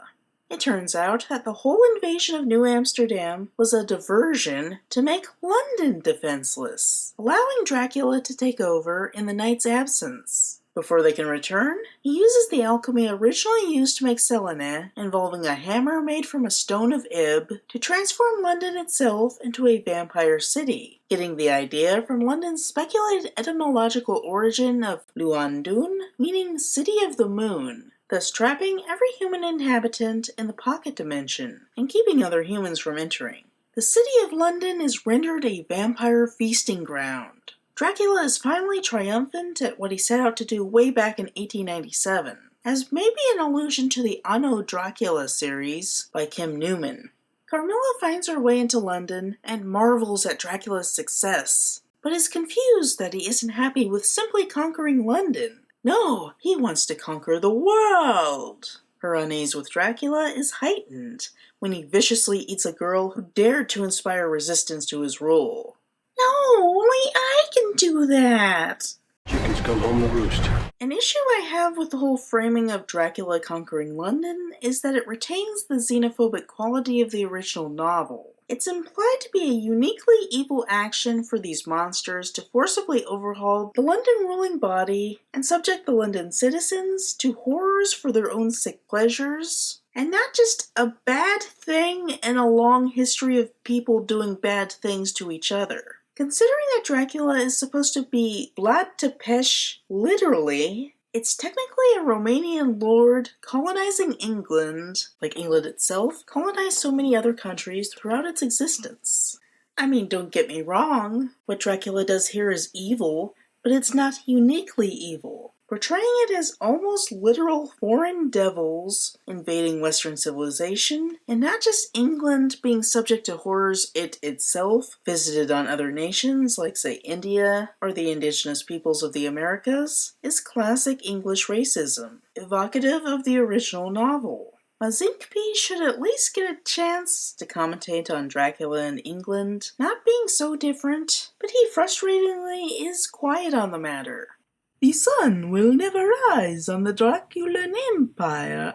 It turns out that the whole invasion of New Amsterdam was a diversion to make London defenseless, allowing Dracula to take over in the knight's absence. Before they can return, he uses the alchemy originally used to make Selene, involving a hammer made from a stone of Ib, to transform London itself into a vampire city, getting the idea from London's speculated etymological origin of Luandun, meaning City of the Moon, thus trapping every human inhabitant in the pocket dimension, and keeping other humans from entering. The city of London is rendered a vampire feasting ground. Dracula is finally triumphant at what he set out to do way back in 1897, as maybe an allusion to the Anno Dracula series by Kim Newman. Carmilla finds her way into London and marvels at Dracula's success, but is confused that he isn't happy with simply conquering London. No, he wants to conquer the world! Her unease with Dracula is heightened when he viciously eats a girl who dared to inspire resistance to his rule. No, only I can do that! Chickens come home to roost. An issue I have with the whole framing of Dracula conquering London is that it retains the xenophobic quality of the original novel. It's implied to be a uniquely evil action for these monsters to forcibly overhaul the London ruling body and subject the London citizens to horrors for their own sick pleasures, and not just a bad thing in a long history of people doing bad things to each other. Considering that Dracula is supposed to be Vlad Tepes, literally, it's technically a Romanian lord colonizing England, like England itself colonized so many other countries throughout its existence. I mean, don't get me wrong, what Dracula does here is evil, but it's not uniquely evil. Portraying it as almost literal foreign devils invading Western civilization, and not just England being subject to horrors it itself visited on other nations like, say, India or the indigenous peoples of the Americas, is classic English racism, evocative of the original novel. Mazinkpi should at least get a chance to commentate on Dracula in England, not being so different, but he frustratingly is quiet on the matter. The sun will never rise on the Draculan Empire.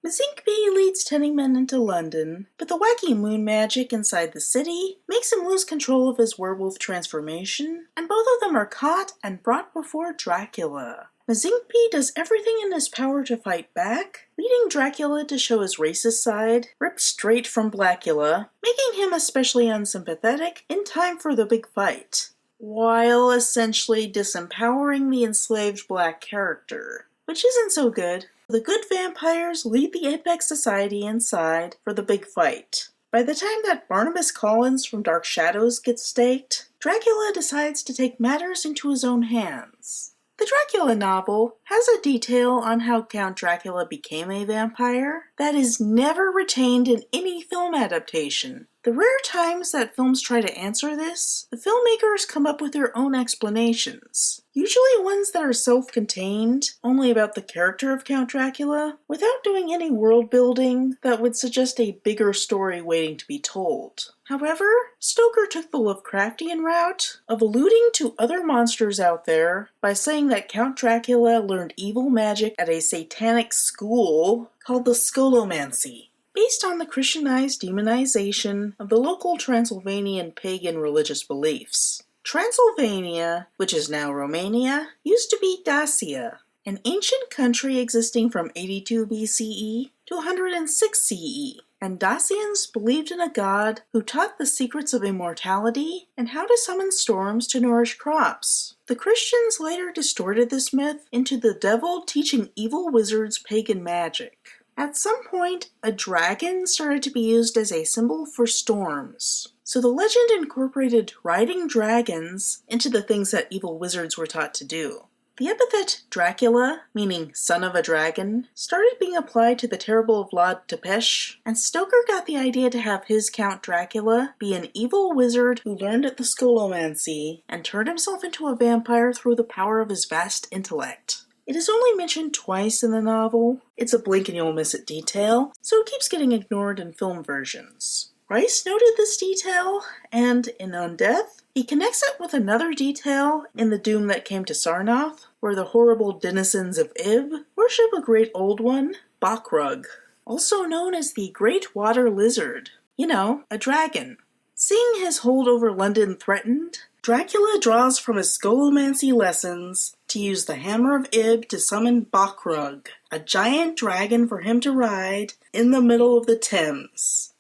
Mazinkpi leads Tennyman into London, but the wacky moon magic inside the city makes him lose control of his werewolf transformation, and both of them are caught and brought before Dracula. Mazinkpi does everything in his power to fight back, leading Dracula to show his racist side, ripped straight from Blackula, making him especially unsympathetic in time for the big fight, while essentially disempowering the enslaved black character, which isn't so good. The good vampires lead the Apex Society inside for the big fight. By the time that Barnabas Collins from Dark Shadows gets staked, Dracula decides to take matters into his own hands. The Dracula novel has a detail on how Count Dracula became a vampire that is never retained in any film adaptation, The rare times that films try to answer this, the filmmakers come up with their own explanations, usually ones that are self-contained, only about the character of Count Dracula, without doing any world building that would suggest a bigger story waiting to be told. However, Stoker took the Lovecraftian route of alluding to other monsters out there by saying that Count Dracula learned evil magic at a satanic school called the Scolomancy, based on the Christianized demonization of the local Transylvanian pagan religious beliefs. Transylvania, which is now Romania, used to be Dacia, an ancient country existing from 82 BCE to 106 CE, and Dacians believed in a god who taught the secrets of immortality and how to summon storms to nourish crops. The Christians later distorted this myth into the devil teaching evil wizards pagan magic. At some point, a dragon started to be used as a symbol for storms. So the legend incorporated riding dragons into the things that evil wizards were taught to do. The epithet Dracula, meaning son of a dragon, started being applied to the terrible Vlad Tepes, and Stoker got the idea to have his Count Dracula be an evil wizard who learned at the Scolomancy and turned himself into a vampire through the power of his vast intellect. It is only mentioned twice in the novel. It's a blink and you'll miss it detail, so it keeps getting ignored in film versions. Rice noted this detail, and in Undeath, he connects it with another detail in The Doom That Came to Sarnath, where the horrible denizens of Ib worship a great old one, Bakrug, also known as the Great Water Lizard. You know, a dragon. Seeing his hold over London threatened, Dracula draws from his Scolomancy lessons to use the Hammer of Ib to summon Bakrug, a giant dragon for him to ride in the middle of the Thames.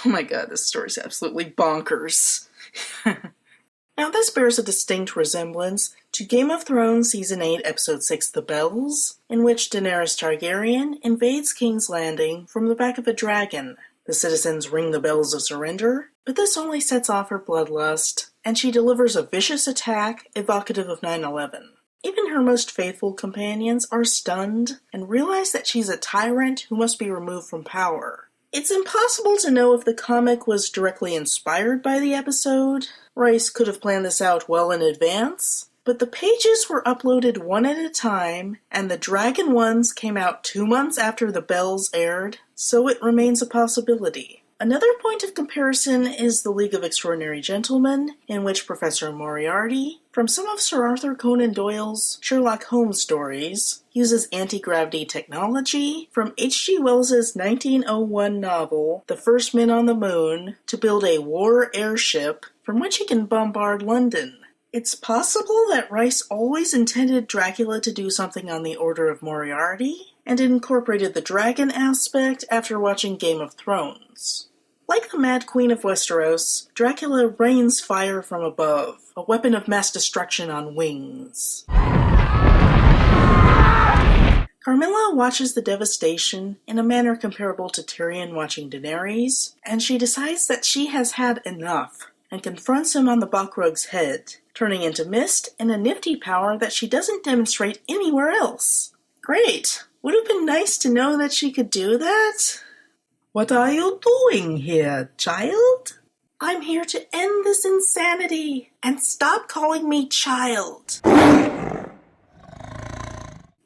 Oh my god, this story's absolutely bonkers. Now this bears a distinct resemblance to Game of Thrones Season 8, Episode 6, The Bells, in which Daenerys Targaryen invades King's Landing from the back of a dragon. The citizens ring the bells of surrender, but this only sets off her bloodlust, and she delivers a vicious attack evocative of 9/11. Even her most faithful companions are stunned and realize that she's a tyrant who must be removed from power. It's impossible to know if the comic was directly inspired by the episode. Rice could have planned this out well in advance, but the pages were uploaded one at a time, and the Dragon ones came out 2 months after The Bells aired, so it remains a possibility. Another point of comparison is The League of Extraordinary Gentlemen, in which Professor Moriarty, from some of Sir Arthur Conan Doyle's Sherlock Holmes stories, uses anti-gravity technology from H.G. Wells's 1901 novel, The First Men on the Moon, to build a war airship from which he can bombard London. It's possible that Rice always intended Dracula to do something on the order of Moriarty, and incorporated the dragon aspect after watching Game of Thrones. Like the Mad Queen of Westeros, Dracula rains fire from above, a weapon of mass destruction on wings. Carmilla watches the devastation in a manner comparable to Tyrion watching Daenerys, and she decides that she has had enough, and confronts him on the Bakrug's head, turning into mist and a nifty power that she doesn't demonstrate anywhere else. Great! Would have been nice to know that she could do that. What are you doing here, child? I'm here to end this insanity, and stop calling me child. The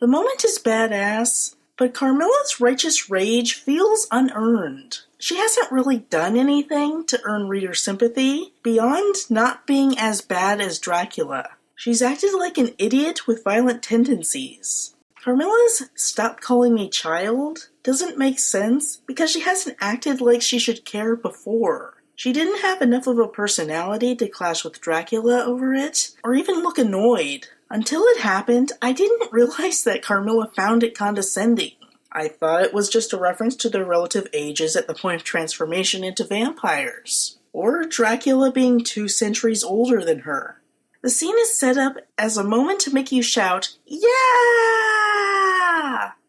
moment is badass, but Carmilla's righteous rage feels unearned. She hasn't really done anything to earn reader sympathy beyond not being as bad as Dracula. She's acted like an idiot with violent tendencies. Carmilla's "stop calling me child" doesn't make sense because she hasn't acted like she should care before. She didn't have enough of a personality to clash with Dracula over it, or even look annoyed. Until it happened, I didn't realize that Carmilla found it condescending. I thought it was just a reference to their relative ages at the point of transformation into vampires, or Dracula being 2 centuries older than her. The scene is set up as a moment to make you shout, "Yeah!"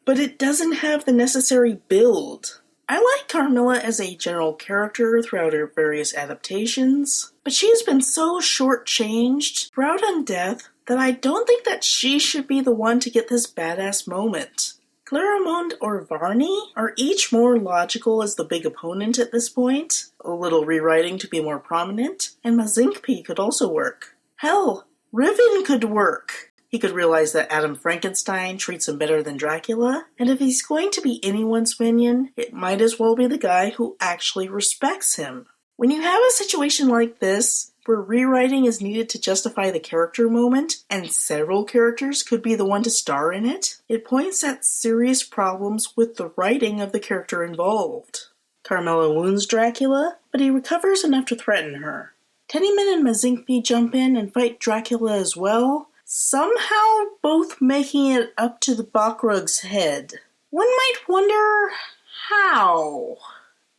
But it doesn't have the necessary build. I like Carmilla as a general character throughout her various adaptations, but she has been so shortchanged throughout Undeath that I don't think that she should be the one to get this badass moment. Clairemont or Varney are each more logical as the big opponent at this point, a little rewriting to be more prominent, and Mazinkpi could also work. Hell, Riven could work! He could realize that Adam Frankenstein treats him better than Dracula, and if he's going to be anyone's minion, it might as well be the guy who actually respects him. When you have a situation like this, where rewriting is needed to justify the character moment, and several characters could be the one to star in it, it points at serious problems with the writing of the character involved. Carmilla wounds Dracula, but he recovers enough to threaten her. Tennyman and Mazinkpi jump in and fight Dracula as well, somehow both making it up to the Backrug's head. One might wonder how.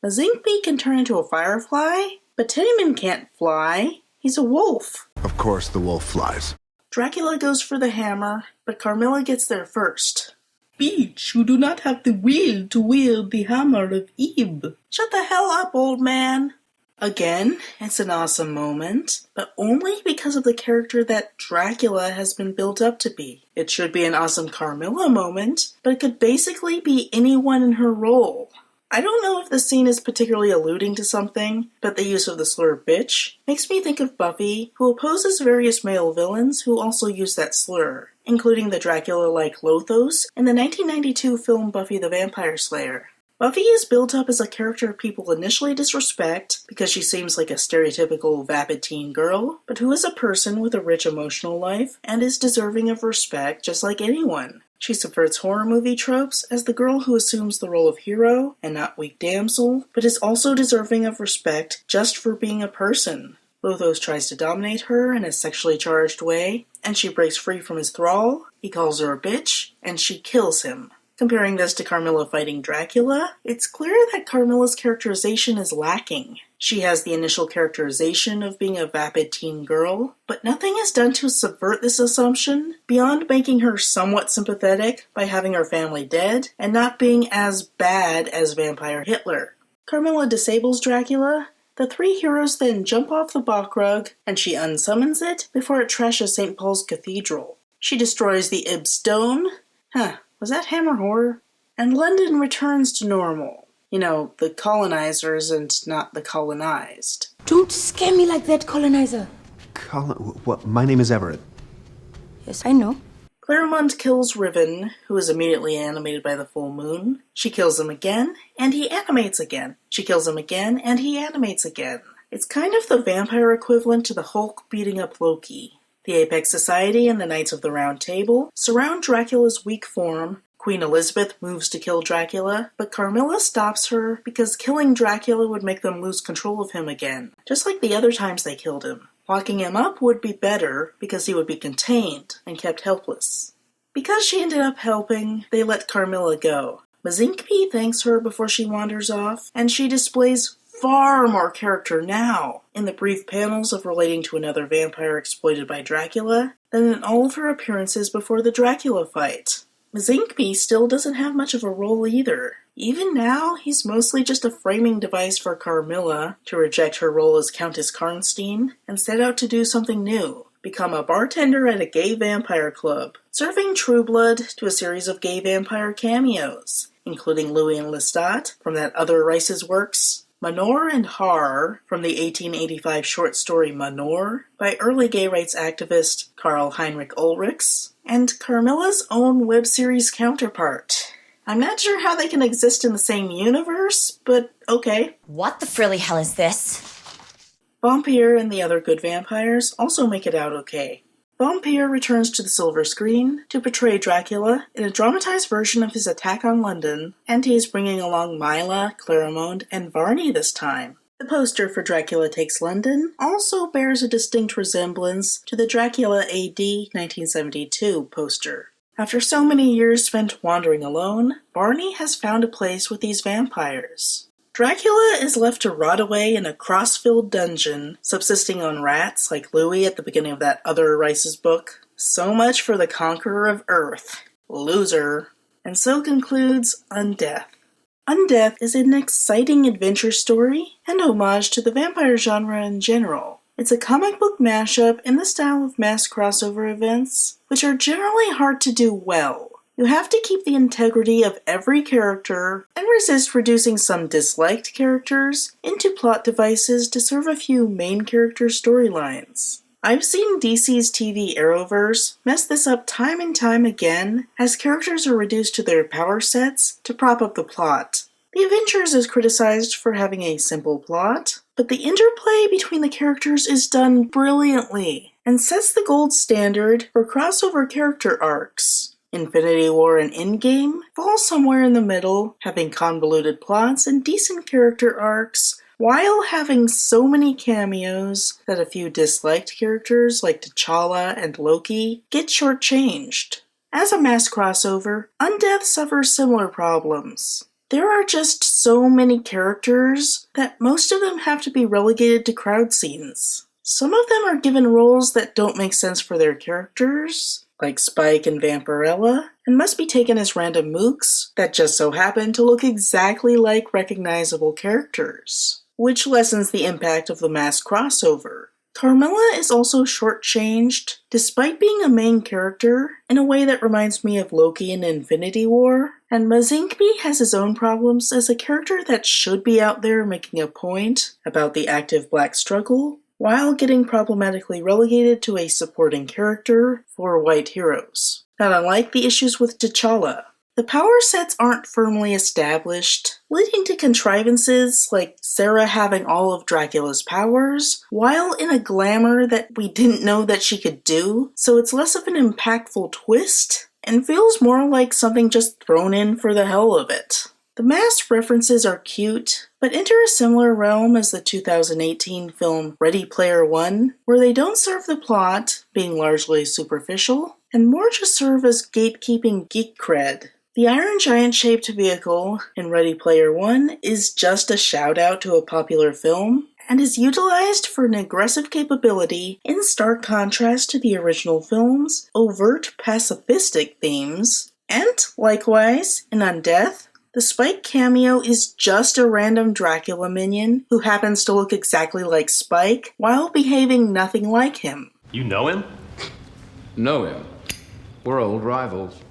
Mazinkpi can turn into a firefly, but Tennyman can't fly. He's a wolf. Of course the wolf flies. Dracula goes for the hammer, but Carmilla gets there first. Bitch, you do not have the will to wield the hammer of Eve. Shut the hell up, old man. Again, it's an awesome moment, but only because of the character that Dracula has been built up to be. It should be an awesome Carmilla moment, but it could basically be anyone in her role. I don't know if the scene is particularly alluding to something, but the use of the slur bitch makes me think of Buffy, who opposes various male villains who also use that slur, including the Dracula-like Lothos in the 1992 film Buffy the Vampire Slayer. Buffy is built up as a character people initially disrespect because she seems like a stereotypical vapid teen girl, but who is a person with a rich emotional life and is deserving of respect just like anyone. She subverts horror movie tropes as the girl who assumes the role of hero and not weak damsel, but is also deserving of respect just for being a person. Lothos tries to dominate her in a sexually charged way, and she breaks free from his thrall, he calls her a bitch, and she kills him. Comparing this to Carmilla fighting Dracula, it's clear that Carmilla's characterization is lacking. She has the initial characterization of being a vapid teen girl, but nothing is done to subvert this assumption beyond making her somewhat sympathetic by having her family dead and not being as bad as Vampire Hitler. Carmilla disables Dracula. The three heroes then jump off the Backrug, and she unsummons it before it trashes St. Paul's Cathedral. She destroys the Ib Stone. Was that Hammer horror? And London returns to normal. You know, the colonizers and not the colonized. Don't scare me like that, colonizer. What? My name is Everett. Yes, I know. Clairemont kills Riven, who is immediately animated by the full moon. She kills him again, and he animates again. She kills him again, and he animates again. It's kind of the vampire equivalent to the Hulk beating up Loki. The Apex Society and the Knights of the Round Table surround Dracula's weak form. Queen Elizabeth moves to kill Dracula, but Carmilla stops her because killing Dracula would make them lose control of him again, just like the other times they killed him. Locking him up would be better because he would be contained and kept helpless. Because she ended up helping, they let Carmilla go. Mazinkpi thanks her before she wanders off, and she displays far more character now in the brief panels of relating to another vampire exploited by Dracula than in all of her appearances before the Dracula fight. Mazinkpi still doesn't have much of a role either. Even now, he's mostly just a framing device for Carmilla to reject her role as Countess Karnstein and set out to do something new. Become a bartender at a gay vampire club, serving True Blood to a series of gay vampire cameos, including Louis and Lestat from that Other Rice's works, Manor and Har from the 1885 short story Manor by early gay rights activist Karl Heinrich Ulrichs, and Carmilla's own web series counterpart. I'm not sure how they can exist in the same universe, but okay. What the frilly hell is this? Vampire and the other good vampires also make it out okay. Vampire returns to the silver screen to portray Dracula in a dramatized version of his attack on London, and he is bringing along Mila, Clairemont, and Varney this time. The poster for Dracula Takes London also bears a distinct resemblance to the Dracula AD 1972 poster. After so many years spent wandering alone, Varney has found a place with these vampires. Dracula is left to rot away in a cross-filled dungeon, subsisting on rats like Louis at the beginning of that Other Rice's book. So much for the conqueror of Earth. Loser. And so concludes Undeath. Undeath is an exciting adventure story and homage to the vampire genre in general. It's a comic book mashup in the style of mass crossover events, which are generally hard to do well. You have to keep the integrity of every character and resist reducing some disliked characters into plot devices to serve a few main character storylines. I've seen DC's TV Arrowverse mess this up time and time again, as characters are reduced to their power sets to prop up the plot. The Avengers is criticized for having a simple plot, but the interplay between the characters is done brilliantly and sets the gold standard for crossover character arcs. Infinity War and Endgame fall somewhere in the middle, having convoluted plots and decent character arcs, while having so many cameos that a few disliked characters like T'Challa and Loki get shortchanged. As a mass crossover, Undeath suffers similar problems. There are just so many characters that most of them have to be relegated to crowd scenes. Some of them are given roles that don't make sense for their characters, like Spike and Vampirella, and must be taken as random mooks that just so happen to look exactly like recognizable characters, which lessens the impact of the mass crossover. Carmilla is also shortchanged, despite being a main character, in a way that reminds me of Loki in Infinity War, and Mazinkby has his own problems as a character that should be out there making a point about the active Black struggle, while getting problematically relegated to a supporting character for white heroes. Not unlike the issues with T'Challa. The power sets aren't firmly established, leading to contrivances like Sarah having all of Dracula's powers, while in a glamour that we didn't know that she could do, so it's less of an impactful twist, and feels more like something just thrown in for the hell of it. The mass references are cute, but enter a similar realm as the 2018 film Ready Player One, where they don't serve the plot, being largely superficial, and more just serve as gatekeeping geek cred. The Iron Giant-shaped vehicle in Ready Player One is just a shout-out to a popular film, and is utilized for an aggressive capability in stark contrast to the original film's overt pacifistic themes. And, likewise, in Undeath, the Spike cameo is just a random Dracula minion who happens to look exactly like Spike while behaving nothing like him. You know him? Know him. We're old rivals.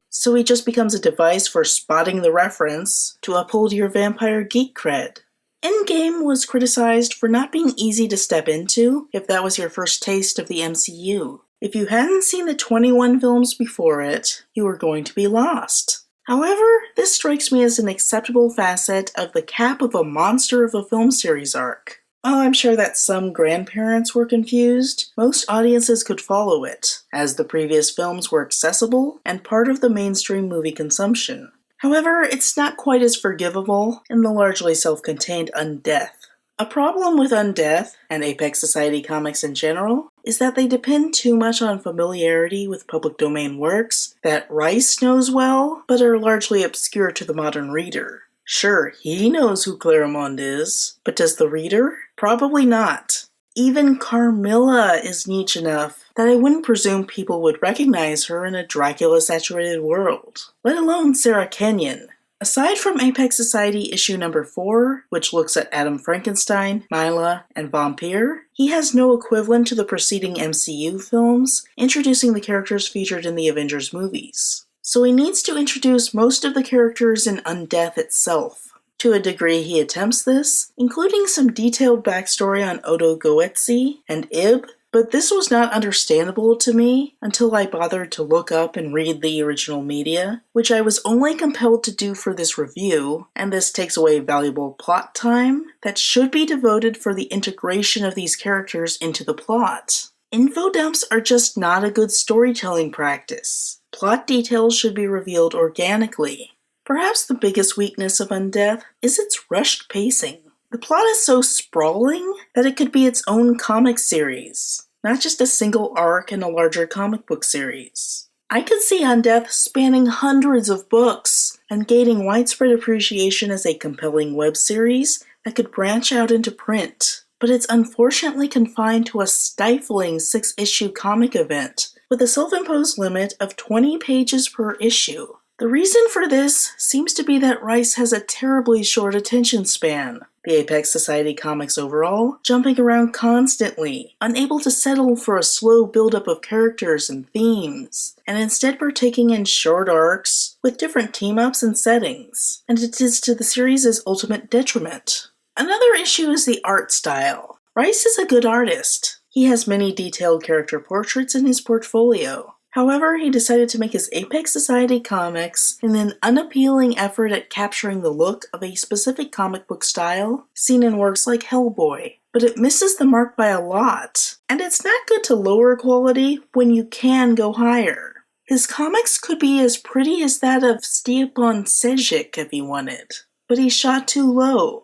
So he just becomes a device for spotting the reference to uphold your vampire geek cred. Endgame was criticized for not being easy to step into if that was your first taste of the MCU. If you hadn't seen the 21 films before it, you were going to be lost. However, this strikes me as an acceptable facet of the cap of a monster of a film series arc. While I'm sure that some grandparents were confused, most audiences could follow it, as the previous films were accessible and part of the mainstream movie consumption. However, it's not quite as forgivable in the largely self-contained Undeath. A problem with Undeath, and Apex Society comics in general, is that they depend too much on familiarity with public domain works that Rice knows well, but are largely obscure to the modern reader. Sure, he knows who Claremont is, but does the reader? Probably not. Even Carmilla is niche enough that I wouldn't presume people would recognize her in a Dracula-saturated world, let alone Sarah Kenyon. Aside from Apex Society issue number 4, which looks at Adam Frankenstein, Nyla, and Vampire, he has no equivalent to the preceding MCU films, introducing the characters featured in the Avengers movies. So he needs to introduce most of the characters in Undeath itself. To a degree he attempts this, including some detailed backstory on Odo Goetze and Ib, but this was not understandable to me until I bothered to look up and read the original media, which I was only compelled to do for this review, and this takes away valuable plot time that should be devoted for the integration of these characters into the plot. Info dumps are just not a good storytelling practice. Plot details should be revealed organically. Perhaps the biggest weakness of Undeath is its rushed pacing. The plot is so sprawling that it could be its own comic series, not just a single arc in a larger comic book series. I could see Undeath spanning hundreds of books and gaining widespread appreciation as a compelling web series that could branch out into print, but it's unfortunately confined to a stifling 6-issue comic event with a self-imposed limit of 20 pages per issue. The reason for this seems to be that Rice has a terribly short attention span. The Apex Society comics overall, jumping around constantly, unable to settle for a slow buildup of characters and themes, and instead partaking in short arcs with different team-ups and settings, and it is to the series' ultimate detriment. Another issue is the art style. Rice is a good artist. He has many detailed character portraits in his portfolio. However, he decided to make his Apex Society comics in an unappealing effort at capturing the look of a specific comic book style seen in works like Hellboy. But it misses the mark by a lot, and it's not good to lower quality when you can go higher. His comics could be as pretty as that of Stepan Sejic if he wanted, but he shot too low.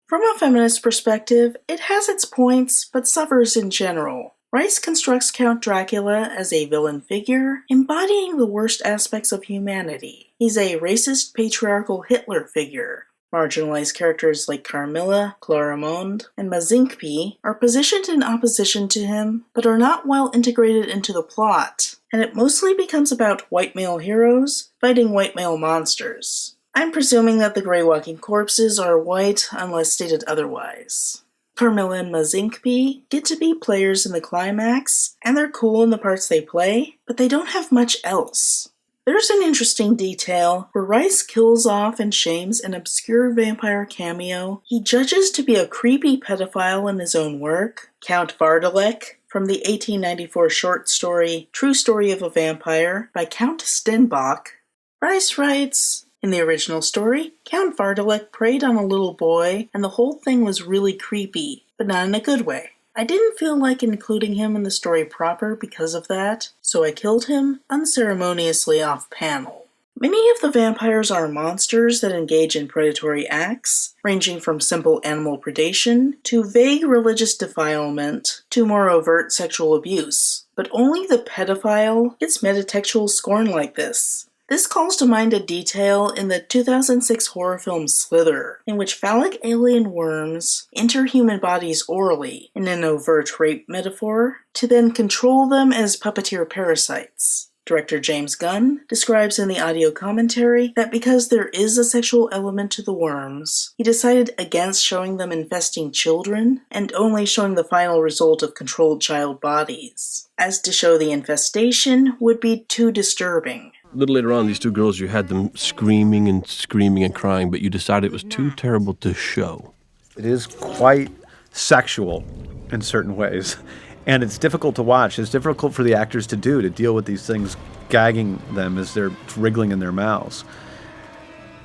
From a feminist perspective, it has its points, but suffers in general. Rice constructs Count Dracula as a villain figure, embodying the worst aspects of humanity. He's a racist, patriarchal Hitler figure. Marginalized characters like Carmilla, Clarimonde, and Mazinkpi are positioned in opposition to him, but are not well integrated into the plot, and it mostly becomes about white male heroes fighting white male monsters. I'm presuming that the Grey Walking Corpses are white unless stated otherwise. Carmilla and Mazinkpi get to be players in the climax, and they're cool in the parts they play, but they don't have much else. There's an interesting detail where Rice kills off and shames an obscure vampire cameo he judges to be a creepy pedophile in his own work, Count Vardalek, from the 1894 short story True Story of a Vampire by Count Stenbock. Rice writes, in the original story, Count Vardalek preyed on a little boy, and the whole thing was really creepy, but not in a good way. I didn't feel like including him in the story proper because of that, so I killed him unceremoniously off-panel. Many of the vampires are monsters that engage in predatory acts, ranging from simple animal predation to vague religious defilement to more overt sexual abuse. But only the pedophile gets metatextual scorn like this. This calls to mind a detail in the 2006 horror film Slither, in which phallic alien worms enter human bodies orally, in an overt rape metaphor, to then control them as puppeteer parasites. Director James Gunn describes in the audio commentary that because there is a sexual element to the worms, he decided against showing them infesting children, and only showing the final result of controlled child bodies, as to show the infestation would be too disturbing. A little later on, these two girls, you had them screaming and crying, but you decided it was too terrible to show. It is quite sexual in certain ways, and it's difficult to watch. It's difficult for the actors to deal with these things gagging them as they're wriggling in their mouths.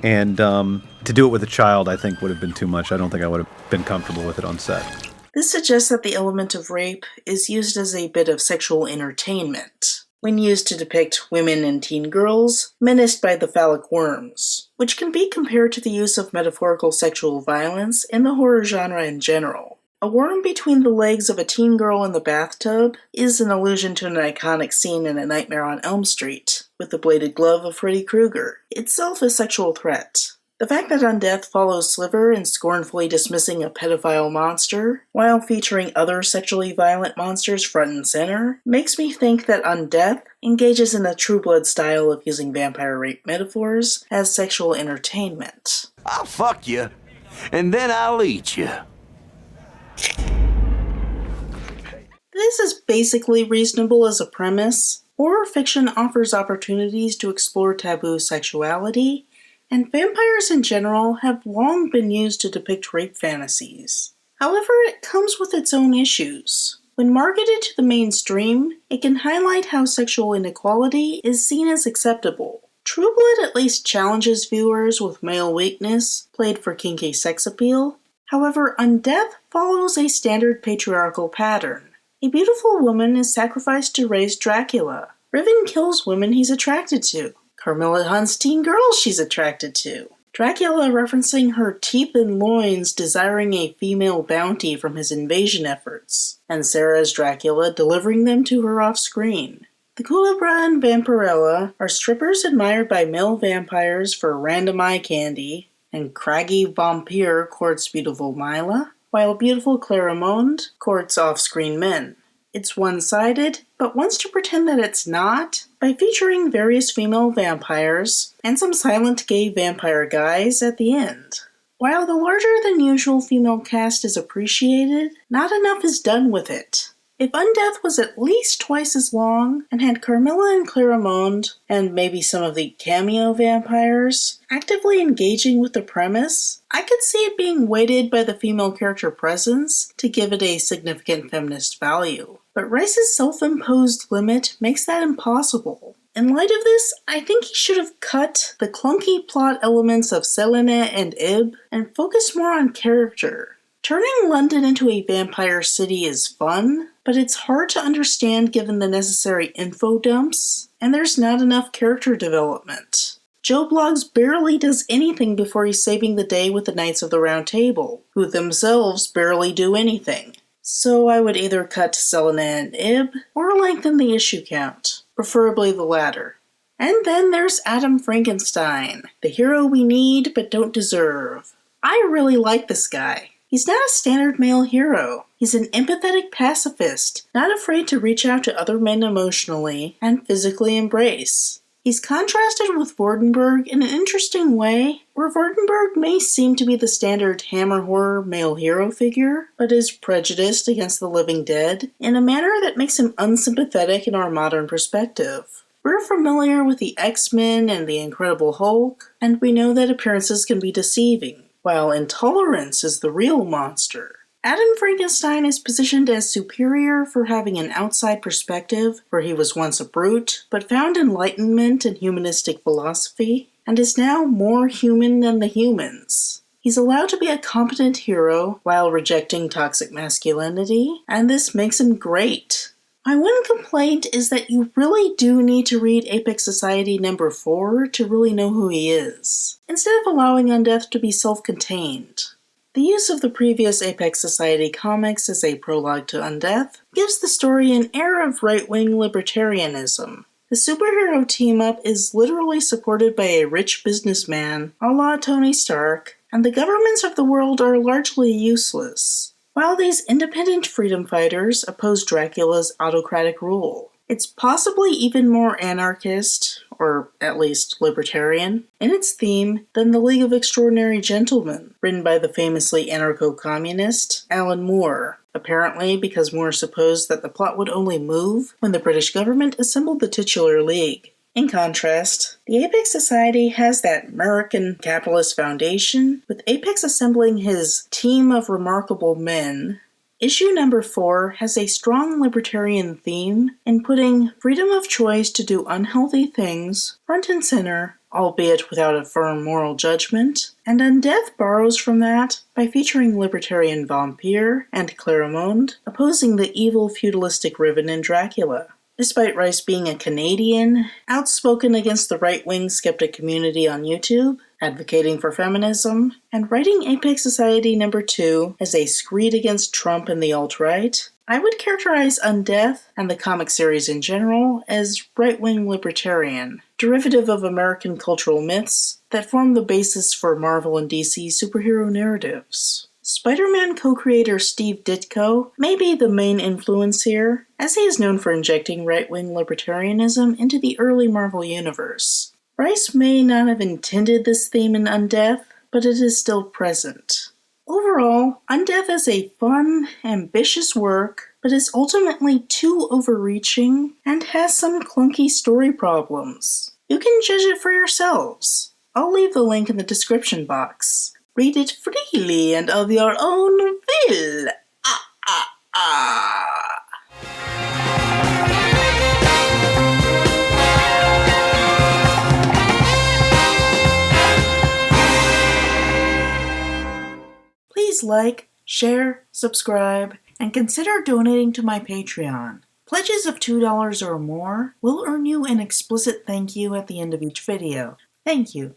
And to do it with a child, I think, would have been too much. I don't think I would have been comfortable with it on set. This suggests that the element of rape is used as a bit of sexual entertainment, when used to depict women and teen girls menaced by the phallic worms, which can be compared to the use of metaphorical sexual violence in the horror genre in general. A worm between the legs of a teen girl in the bathtub is an allusion to an iconic scene in A Nightmare on Elm Street, with the bladed glove of Freddy Krueger, itself a sexual threat. The fact that Undeath follows Sliver in scornfully dismissing a pedophile monster, while featuring other sexually violent monsters front and center, makes me think that Undeath engages in a True Blood style of using vampire rape metaphors as sexual entertainment. I'll fuck you, and then I'll eat you. This is basically reasonable as a premise. Horror fiction offers opportunities to explore taboo sexuality, and vampires in general have long been used to depict rape fantasies. However, it comes with its own issues. When marketed to the mainstream, it can highlight how sexual inequality is seen as acceptable. True Blood at least challenges viewers with male weakness, played for kinky sex appeal. However, Undeath follows a standard patriarchal pattern. A beautiful woman is sacrificed to raise Dracula. Riven kills women he's attracted to. Carmilla hunts teen girls she's attracted to. Dracula referencing her teeth and loins desiring a female bounty from his invasion efforts, and Sarah's Dracula delivering them to her off-screen. The Culebra and Vampirella are strippers admired by male vampires for random eye candy, and craggy Vampire courts beautiful Mila, while beautiful Clarimonde courts off-screen men. It's one-sided, but wants to pretend that it's not by featuring various female vampires and some silent gay vampire guys at the end. While the larger-than-usual female cast is appreciated, not enough is done with it. If Undeath was at least twice as long and had Carmilla and Clarimonde, and maybe some of the cameo vampires, actively engaging with the premise, I could see it being weighted by the female character presence to give it a significant feminist value. But Rice's self-imposed limit makes that impossible. In light of this, I think he should have cut the clunky plot elements of Selene and Ib and focused more on character. Turning London into a vampire city is fun, but it's hard to understand given the necessary info dumps, and there's not enough character development. Joe Bloggs barely does anything before he's saving the day with the Knights of the Round Table, who themselves barely do anything. So I would either cut Selene and Ib, or lengthen the issue count, preferably the latter. And then there's Adam Frankenstein, the hero we need but don't deserve. I really like this guy. He's not a standard male hero. He's an empathetic pacifist, not afraid to reach out to other men emotionally and physically embrace. He's contrasted with Vordenberg in an interesting way, where Vordenberg may seem to be the standard hammer horror male hero figure, but is prejudiced against the living dead in a manner that makes him unsympathetic in our modern perspective. We're familiar with the X-Men and the Incredible Hulk, and we know that appearances can be deceiving, while intolerance is the real monster. Adam Frankenstein is positioned as superior for having an outside perspective where he was once a brute, but found enlightenment in humanistic philosophy, and is now more human than the humans. He's allowed to be a competent hero while rejecting toxic masculinity, and this makes him great. My one complaint is that you really do need to read Apex Society number 4 to really know who he is, instead of allowing Undeath to be self-contained. The use of the previous Apex Society comics as a prologue to Undeath gives the story an air of right-wing libertarianism. The superhero team-up is literally supported by a rich businessman, a la Tony Stark, and the governments of the world are largely useless, while these independent freedom fighters oppose Dracula's autocratic rule. It's possibly even more anarchist, or at least libertarian, in its theme than the League of Extraordinary Gentlemen, written by the famously anarcho-communist Alan Moore, apparently because Moore supposed that the plot would only move when the British government assembled the titular league. In contrast, the Apex Society has that American capitalist foundation, with Apex assembling his team of remarkable men. Issue number 4 has a strong libertarian theme in putting freedom of choice to do unhealthy things front and center, albeit without a firm moral judgment, and Undeath borrows from that by featuring libertarian Vampire and Clarimonde opposing the evil feudalistic Riven in Dracula. Despite Rice being a Canadian, outspoken against the right-wing skeptic community on YouTube, advocating for feminism, and writing Apex Society number 2 as a screed against Trump and the alt-right, I would characterize Undeath, and the comic series in general, as right-wing libertarian, derivative of American cultural myths that form the basis for Marvel and DC superhero narratives. Spider-Man co-creator Steve Ditko may be the main influence here, as he is known for injecting right-wing libertarianism into the early Marvel universe. Rice may not have intended this theme in Undeath, but it is still present. Overall, Undeath is a fun, ambitious work, but is ultimately too overreaching and has some clunky story problems. You can judge it for yourselves. I'll leave the link in the description box. Read it freely and of your own will. Please like, share, subscribe, and consider donating to my Patreon. Pledges of $2 or more will earn you an explicit thank you at the end of each video. Thank you.